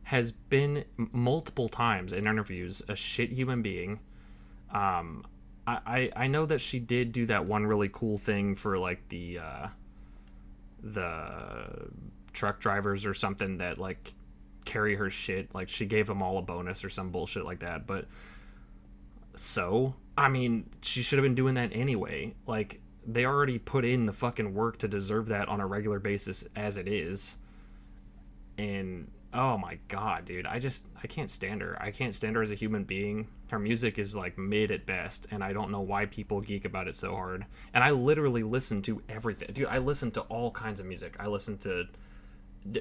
has been multiple times in interviews a shit human being. I know that she did do that one really cool thing for like the truck drivers or something that like carry her shit. Like she gave them all a bonus or some bullshit like that. But so I mean, she should have been doing that anyway. Like they already put in the fucking work to deserve that on a regular basis as it is. And oh my god, dude, I can't stand her. I can't stand her as a human being. Her music is like mid at best, and I don't know why people geek about it so hard. And I literally listen to everything, dude. I listen to all kinds of music. I listen to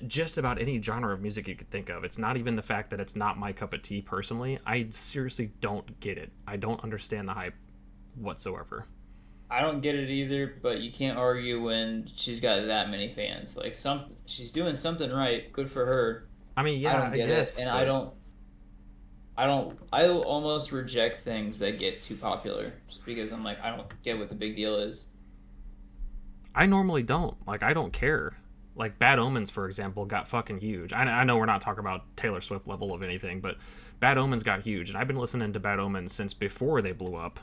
just about any genre of music you could think of. It's not even the fact that it's not my cup of tea personally. I seriously don't get it. I don't understand the hype whatsoever. I don't get it either, but you can't argue when she's got that many fans. Like she's doing something right. Good for her. I mean, I yeah, don't I get guess, it, and but I almost reject things that get too popular just because I'm like, I don't get what the big deal is. I normally don't. Like, I don't care. Like, Bad Omens, for example, got fucking huge. I know we're not talking about Taylor Swift level of anything, but Bad Omens got huge, and I've been listening to Bad Omens since before they blew up.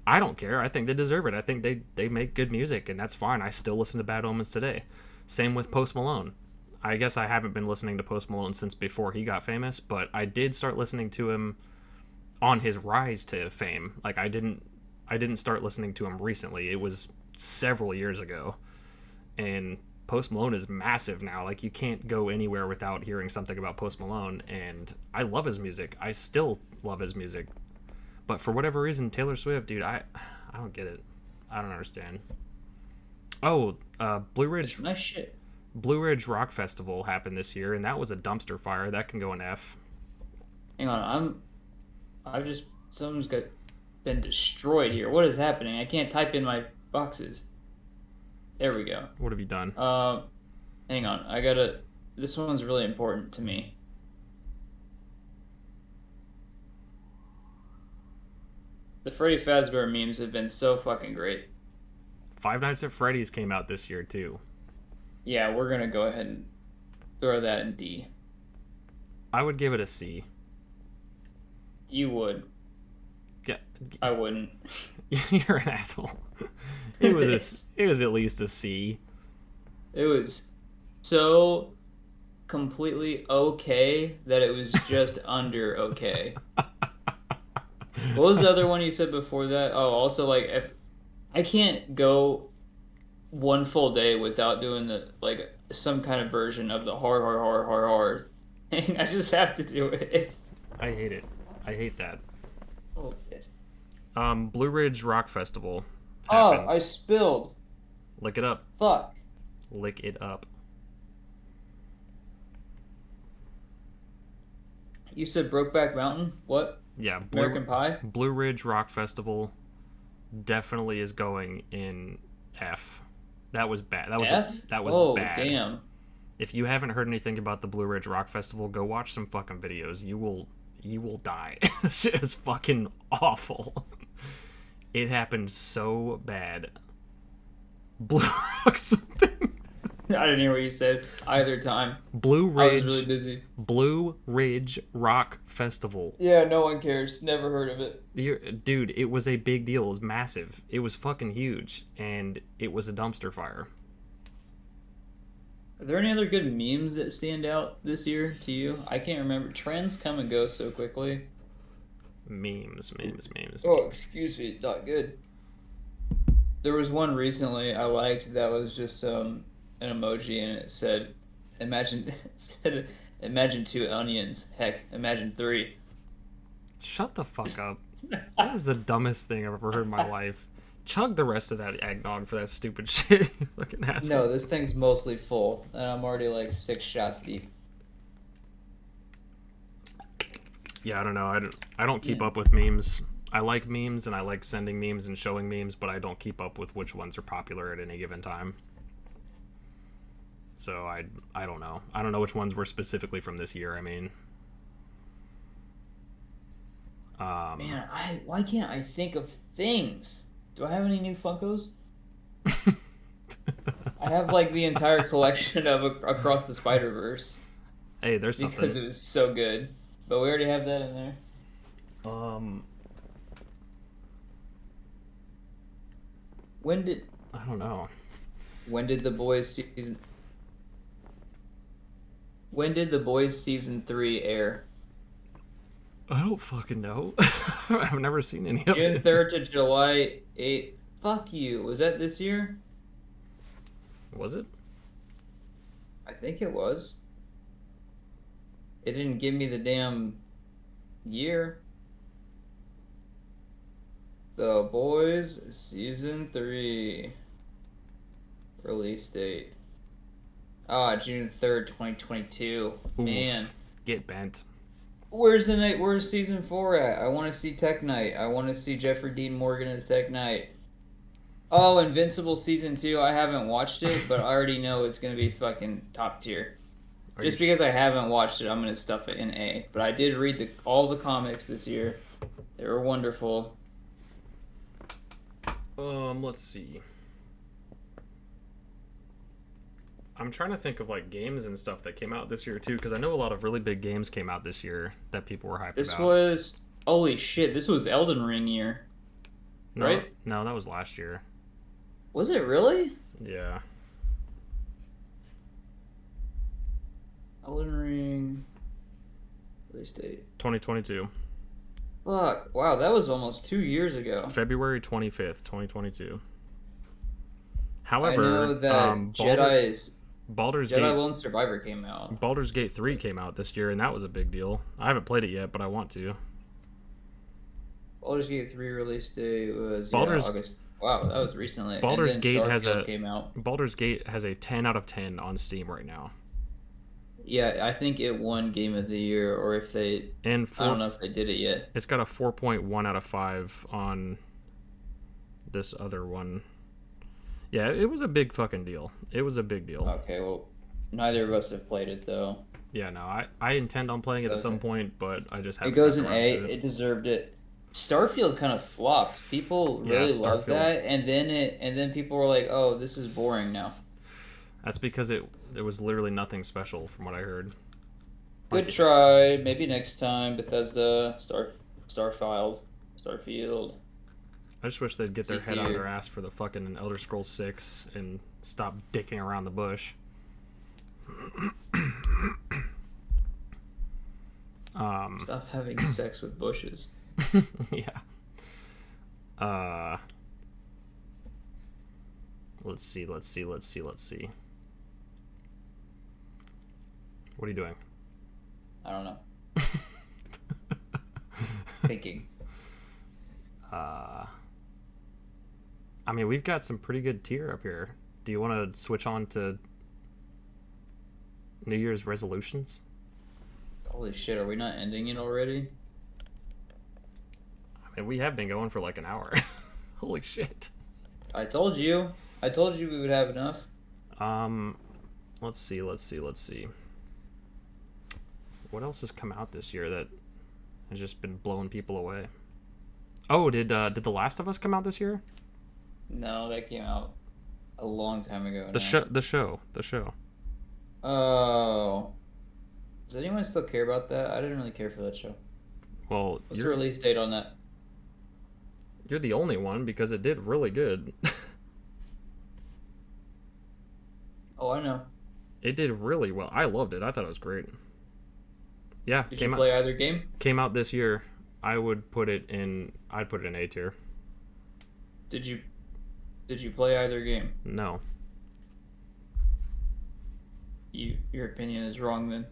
I don't care. I think they deserve it. I think they make good music, and that's fine. I still listen to Bad Omens today. Same with Post Malone. I guess I haven't been listening to Post Malone since before he got famous, but I did start listening to him on his rise to fame. Like I didn't start listening to him recently. It was several years ago. And Post Malone is massive now. Like you can't go anywhere without hearing something about Post Malone, and I love his music. I still love his music. But for whatever reason, Taylor Swift, dude, I don't get it. I don't understand. Oh, Blue Ridge. It's nice shit. Blue Ridge Rock Festival happened this year, and that was a dumpster fire. That can go an F. Hang on, someone's been destroyed here. What is happening? I can't type in my boxes. There we go. What have you done? Hang on, this one's really important to me. The Freddy Fazbear memes have been so fucking great. Five Nights at Freddy's came out this year, too. Yeah, we're gonna go ahead and throw that in D. I would give it a C. You would. Yeah. I wouldn't. You're an asshole. It was at least a C. It was so completely okay that it was just under okay. What was the other one you said before that? Oh, also like if I can't go one full day without doing some kind of version of the horror thing. I just have to do it. I hate it. I hate that. Oh shit. Blue Ridge Rock Festival happened. Oh, I spilled. Lick it up. Fuck. Lick it up. You said Brokeback Mountain? What? Yeah, American Pie? Blue Ridge Rock Festival definitely is going in F. That was bad. That was bad. Oh, damn. If you haven't heard anything about the Blue Ridge Rock Festival, go watch some fucking videos. You will die. Shit is fucking awful. It happened so bad. Blue Rock something. I didn't hear what you said either time. Blue Ridge. I was really busy. Blue Ridge Rock Festival. Yeah, no one cares. Never heard of it. Dude, it was a big deal. It was massive. It was fucking huge, and it was a dumpster fire. Are there any other good memes that stand out this year to you? I can't remember. Trends come and go so quickly. Memes. Oh, excuse me. Not good. There was one recently I liked that was just an emoji, and it said, imagine two onions. Heck, imagine three. Shut the fuck up. That is the dumbest thing I've ever heard in my life. Chug the rest of that eggnog for that stupid shit, you fucking asshole. No, this thing's mostly full, and I'm already like 6 shots deep. Yeah, I don't know. I don't keep up with memes. I like memes, and I like sending memes and showing memes, but I don't keep up with which ones are popular at any given time. So I don't know. I don't know which ones were specifically from this year. I mean, man, why can't I think of things? Do I have any new Funkos? I have like the entire collection of Across the Spider-Verse Hey, there's because something. it was so good. But we already have that in there. Um, When did I don't know. when did the boys season when did the boys season 3 air? I don't fucking know. I've never seen any of June it. 3rd to July 8th. Fuck you. Was that this year? Was it? I think it was. It didn't give me the damn year. The Boys season 3 release date. Ah, June 3rd, 2022. Man. Oof. Get bent. Where's season 4 at? I want to see Tech Knight. I want to see Jeffrey Dean Morgan as Tech Knight. Oh, Invincible season 2. I haven't watched it, but I already know it's going to be fucking top tier. Are you Just because I haven't watched it, I'm going to stuff it in A. But I did read all the comics this year. They were wonderful. Let's see. I'm trying to think of like games and stuff that came out this year too, because I know a lot of really big games came out this year that people were hyped This about. was holy shit. This was Elden Ring year, No, right? no, that was last year. Was it really? Yeah. Elden Ring release date. 2022. Fuck! Wow, that was almost 2 years ago. February 25th, 2022. I know However, that Baldur's Jedi Gate Lone Survivor came out. Baldur's Gate 3 came out this year, and that was a big deal. I haven't played it yet, but I want to. Baldur's Gate 3 release date was Baldur's August. Wow, that was recently. Baldur's And then Gate Starfield came out. Baldur's Gate has a 10 out of 10 on Steam right now. Yeah, I think it won Game of the Year, or if they, And I don't know if they did it yet. it's got a 4.1 out of 5 on this other one. Yeah, it was a big fucking deal. It was a big deal. Okay, well, neither of us have played it though. Yeah, no, I intend on playing it at Goes some in- point, but I just It haven't goes gotten in around A. to it. It deserved it. Starfield kind of flopped. People Yeah, really loved Starfield. that, and then people were like, "Oh, this is boring now." That's because it was literally nothing special from what I heard. Good Like, try. Maybe next time. Bethesda, Starfield. I just wish they'd get their C head out of tier. their ass for the fucking Elder Scrolls 6 and stop dicking around the bush. Stop having sex with bushes. Yeah. Uh, let's see. What are you doing? I don't know. Thinking. I mean, we've got some pretty good tier up here. Do you want to switch on to New Year's resolutions? Holy shit, are we not ending it already? I mean, we have been going for like an hour. Holy shit. I told you. I told you we would have enough. Let's see. What else has come out this year that has just been blowing people away? Oh, did The Last of Us come out this year? No, that came out a long time ago now. The show. Oh. Does anyone still care about that? I didn't really care for that show. Well, What's the release date on that? you're the only one because it did really good. Oh, I know. It did really well. I loved it. I thought it was great. Yeah, Did you play either game? came out this year. I'd put it in A tier. Did you play either game? No. Your opinion is wrong then.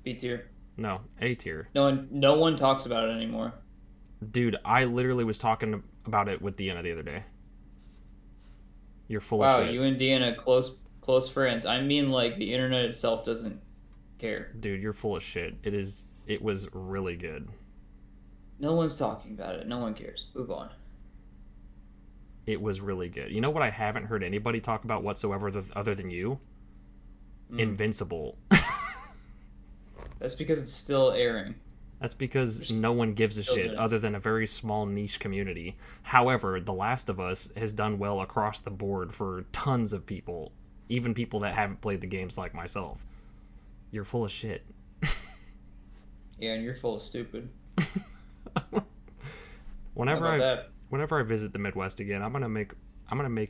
B tier. No, A tier. No one talks about it anymore. Dude, I literally was talking about it with Deanna the other day. You're full of Wow, shit. you and Deanna close friends. I mean, like the internet itself doesn't care. Dude, you're full of shit. It was really good. No one's talking about it. No one cares. Move on. It was really good. You know what I haven't heard anybody talk about whatsoever other than you? Invincible. That's because it's still airing. That's because no one gives a shit other than a very small niche community. However, The Last of Us has done well across the board for tons of people, even people that haven't played the games like myself. You're full of shit. Yeah, and you're full of stupid. Whenever I visit the Midwest again, I'm gonna make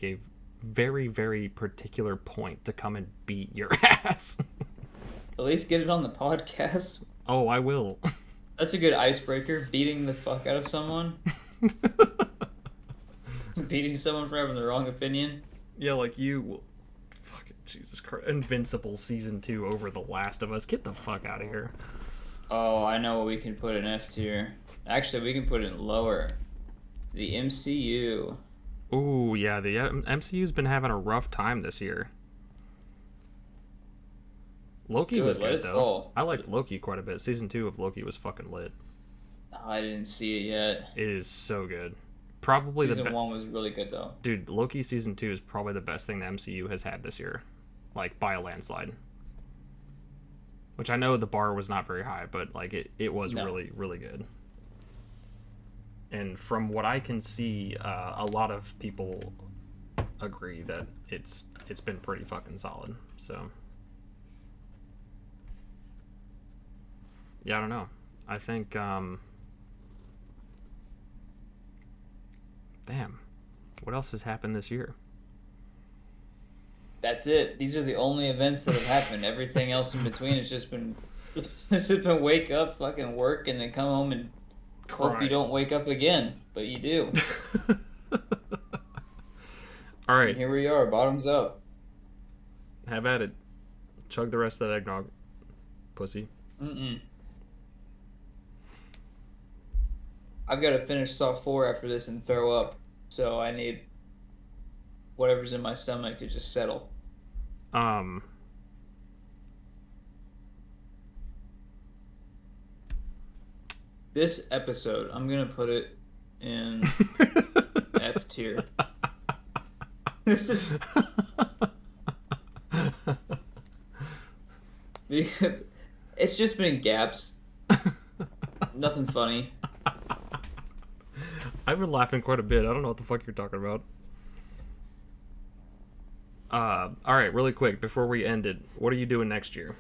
a very, very particular point to come and beat your ass. At least get it on the podcast. Oh, I will. That's a good icebreaker. Beating the fuck out of someone. Beating someone for having the wrong opinion. Yeah, like you. Fucking Jesus Christ. Invincible Season 2 over The Last of Us. Get the fuck out of here. Oh, I know what we can put in F tier. Actually, we can put it lower. The MCU. Ooh, yeah, the MCU's been having a rough time this year. Loki was good, though. Fall. I liked Loki quite a bit. Season 2 of Loki was fucking lit. Oh, I didn't see it yet. It is so good. Probably Season 1 was really good, though. Dude, Loki Season 2 is probably the best thing the MCU has had this year. Like, by a landslide. Which I know the bar was not very high, but like it was really, really good. And from what I can see, a lot of people agree that it's been pretty fucking solid. So yeah, I don't know. I think damn, what else has happened this year? That's it. These are the only events that have happened. Everything else in between has just been wake up, fucking work, and then come home and hope you don't wake up again. But you do. All right. And here we are, bottoms up. Have at it. Chug the rest of that eggnog, pussy. I've got to finish Saw 4 after this and throw up, so I need whatever's in my stomach to just settle. This episode, I'm gonna put it in F tier. This is it's just been gaps. Nothing funny. I've been laughing quite a bit. I don't know what the fuck you're talking about. Alright, really quick, before we end it, what are you doing next year?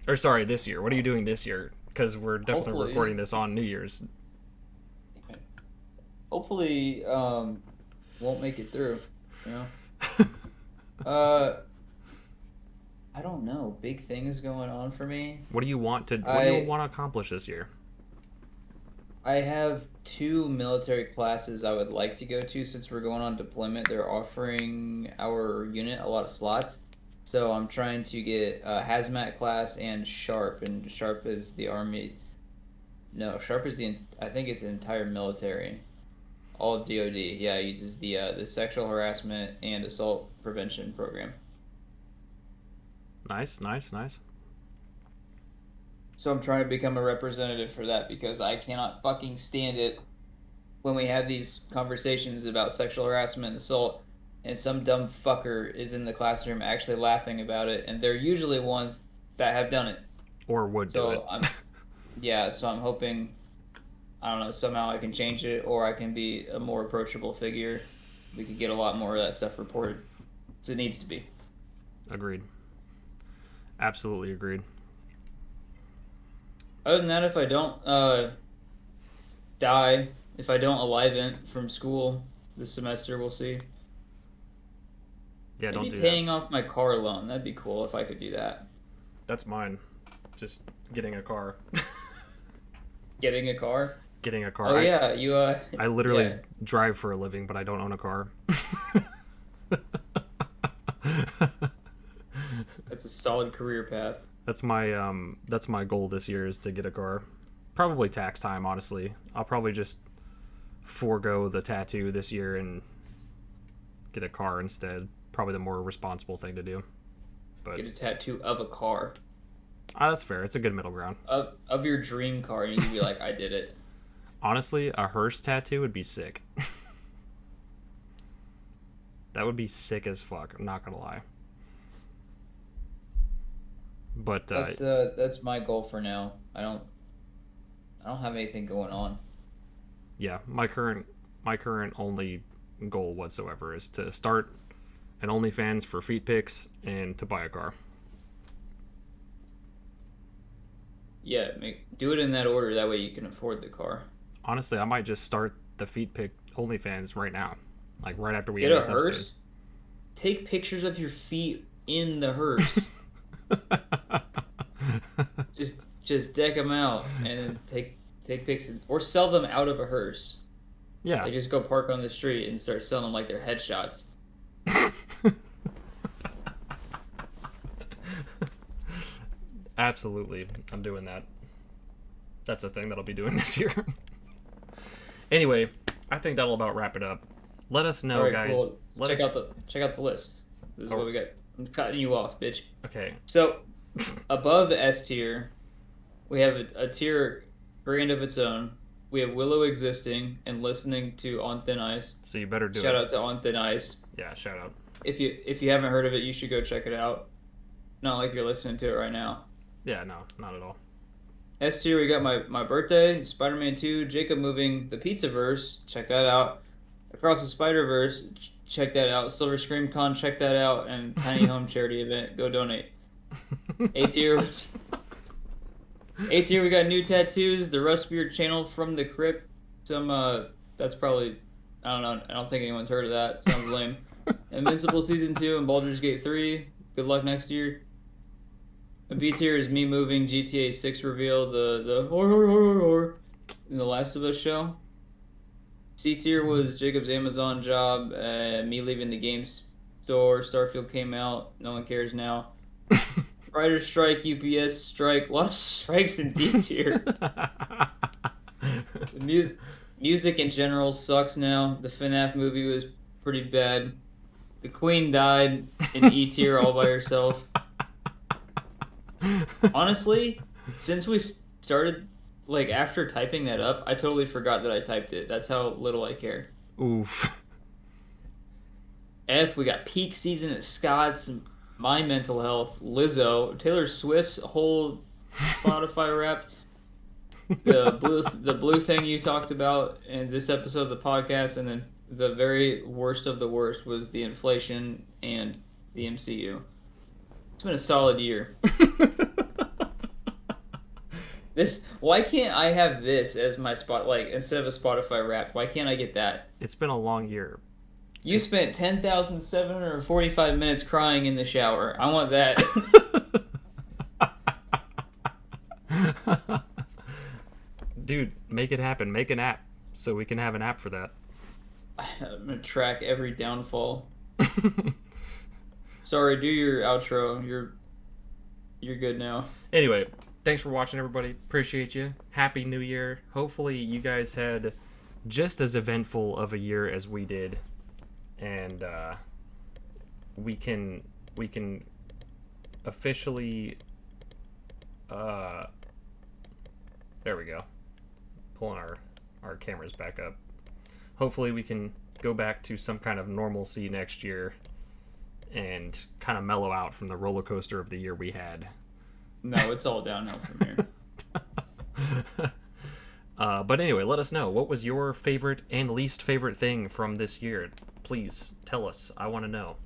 Or sorry, this year. What are you doing this year? Because we're definitely recording this on New Year's. Hopefully, won't make it through, you know? I don't know. Big things going on for me. What do you want to accomplish this year? I have 2 military classes I would like to go to since we're going on deployment. They're offering our unit a lot of slots. So I'm trying to get hazmat class and SHARP. And SHARP is the Army. No, SHARP is I think it's the entire military. All of DoD. Yeah, it uses the sexual harassment and assault prevention program. Nice. So I'm trying to become a representative for that because I cannot fucking stand it when we have these conversations about sexual harassment and assault and some dumb fucker is in the classroom actually laughing about it, and they're usually ones that have done it. Or would do it. So I'm hoping, I don't know, somehow I can change it, or I can be a more approachable figure. We could get a lot more of that stuff reported. As it needs to be. Agreed. Absolutely agreed. Other than that, if I don't die, if I don't alive from school this semester, we'll see. Yeah, don't do that. Maybe paying off my car loan. That'd be cool if I could do that. That's mine. Just getting a car. Getting a car? Getting a car. Oh, yeah. You, I literally drive for a living, but I don't own a car. That's a solid career path. That's my goal this year, is to get a car. Probably tax time, honestly. I'll probably just forego the tattoo this year and get a car instead. Probably the more responsible thing to do. But get a tattoo of a car. That's fair. It's a good middle ground. Of your dream car, and you can be like, I did it. Honestly, a hearse tattoo would be sick. That would be sick as fuck. I'm not gonna lie. But that's my goal for now. I don't I don't have anything going on. Yeah, my current only goal whatsoever is to start an OnlyFans for feet pics and to buy a car. Yeah, do it in that order. That way you can afford the car. Honestly, I might just start the feet pic OnlyFans right now, like right after we Get end a this hearse. Take pictures of your feet in the hearse. episode. just deck them out and then take pics or sell them out of a hearse. Yeah. They just go park on the street and start selling them like they're headshots. Absolutely. I'm doing that. That's a thing that I'll be doing this year. Anyway, I think that'll about wrap it up. Let us know, All right, guys. cool. Check out the list. This is what we got. I'm cutting you off, bitch. Okay. So, above S tier, we have a tier brand of its own. We have Willow existing and listening to On Thin Ice. So you better do Shout it. out to On Thin Ice. Yeah, shout out. If you haven't heard of it, you should go check it out. Not like you're listening to it right now. Yeah, no, not at all. S tier, we got my birthday, Spider-Man 2, Jacob moving the Pizzaverse. Check that out. Across the Spider-Verse, check that out. Silver Scream Con, check that out. And Tiny Home Charity Event, go donate. A tier, we got new tattoos. The Rust Beard channel from the Crypt. That's probably, I don't know. I don't think anyone's heard of that. Sounds lame. Invincible Season 2 and Baldur's Gate 3. Good luck next year. A B tier is me moving GTA 6 reveal, the horror in the Last of Us show. C tier was Jacob's Amazon job, me leaving the game store, Starfield came out, no one cares now. Writer's strike, UPS strike, a lot of strikes in D tier. Music in general sucks now. The FNAF movie was pretty bad. The Queen died in E tier all by herself. Honestly, since we started, like, after typing that up, I totally forgot that I typed it. That's how little I care. Oof. F, we got peak season at Scott's, My Mental Health, Lizzo, Taylor Swift's whole Spotify rap, the blue thing you talked about in this episode of the podcast, and then the very worst of the worst was the inflation and the MCU. It's been a solid year. Why can't I have this as my spot, like, instead of a Spotify Wrapped? Why can't I get that? It's been a long year. You spent 10,745 minutes crying in the shower. I want that. Dude, make it happen. Make an app so we can have an app for that. I'm gonna track every downfall. Sorry, do your outro. You're good now. Anyway, thanks for watching, everybody. Appreciate you. Happy New Year. Hopefully you guys had just as eventful of a year as we did, and we can officially there we go. Pulling our cameras back up. Hopefully we can go back to some kind of normalcy next year and kind of mellow out from the roller coaster of the year we had. No, it's all downhill from here. But anyway, let us know. What was your favorite and least favorite thing from this year? Please tell us. I want to know.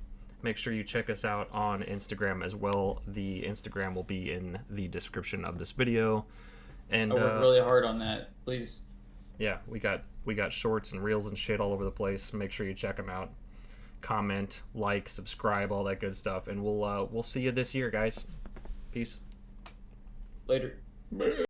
Make sure you check us out on Instagram as well. The Instagram will be in the description of this video. And I worked really hard on that. Please. Yeah, we got shorts and reels and shit all over the place. Make sure you check them out. Comment, like, subscribe, all that good stuff, and we'll see you this year, guys. Peace. Later.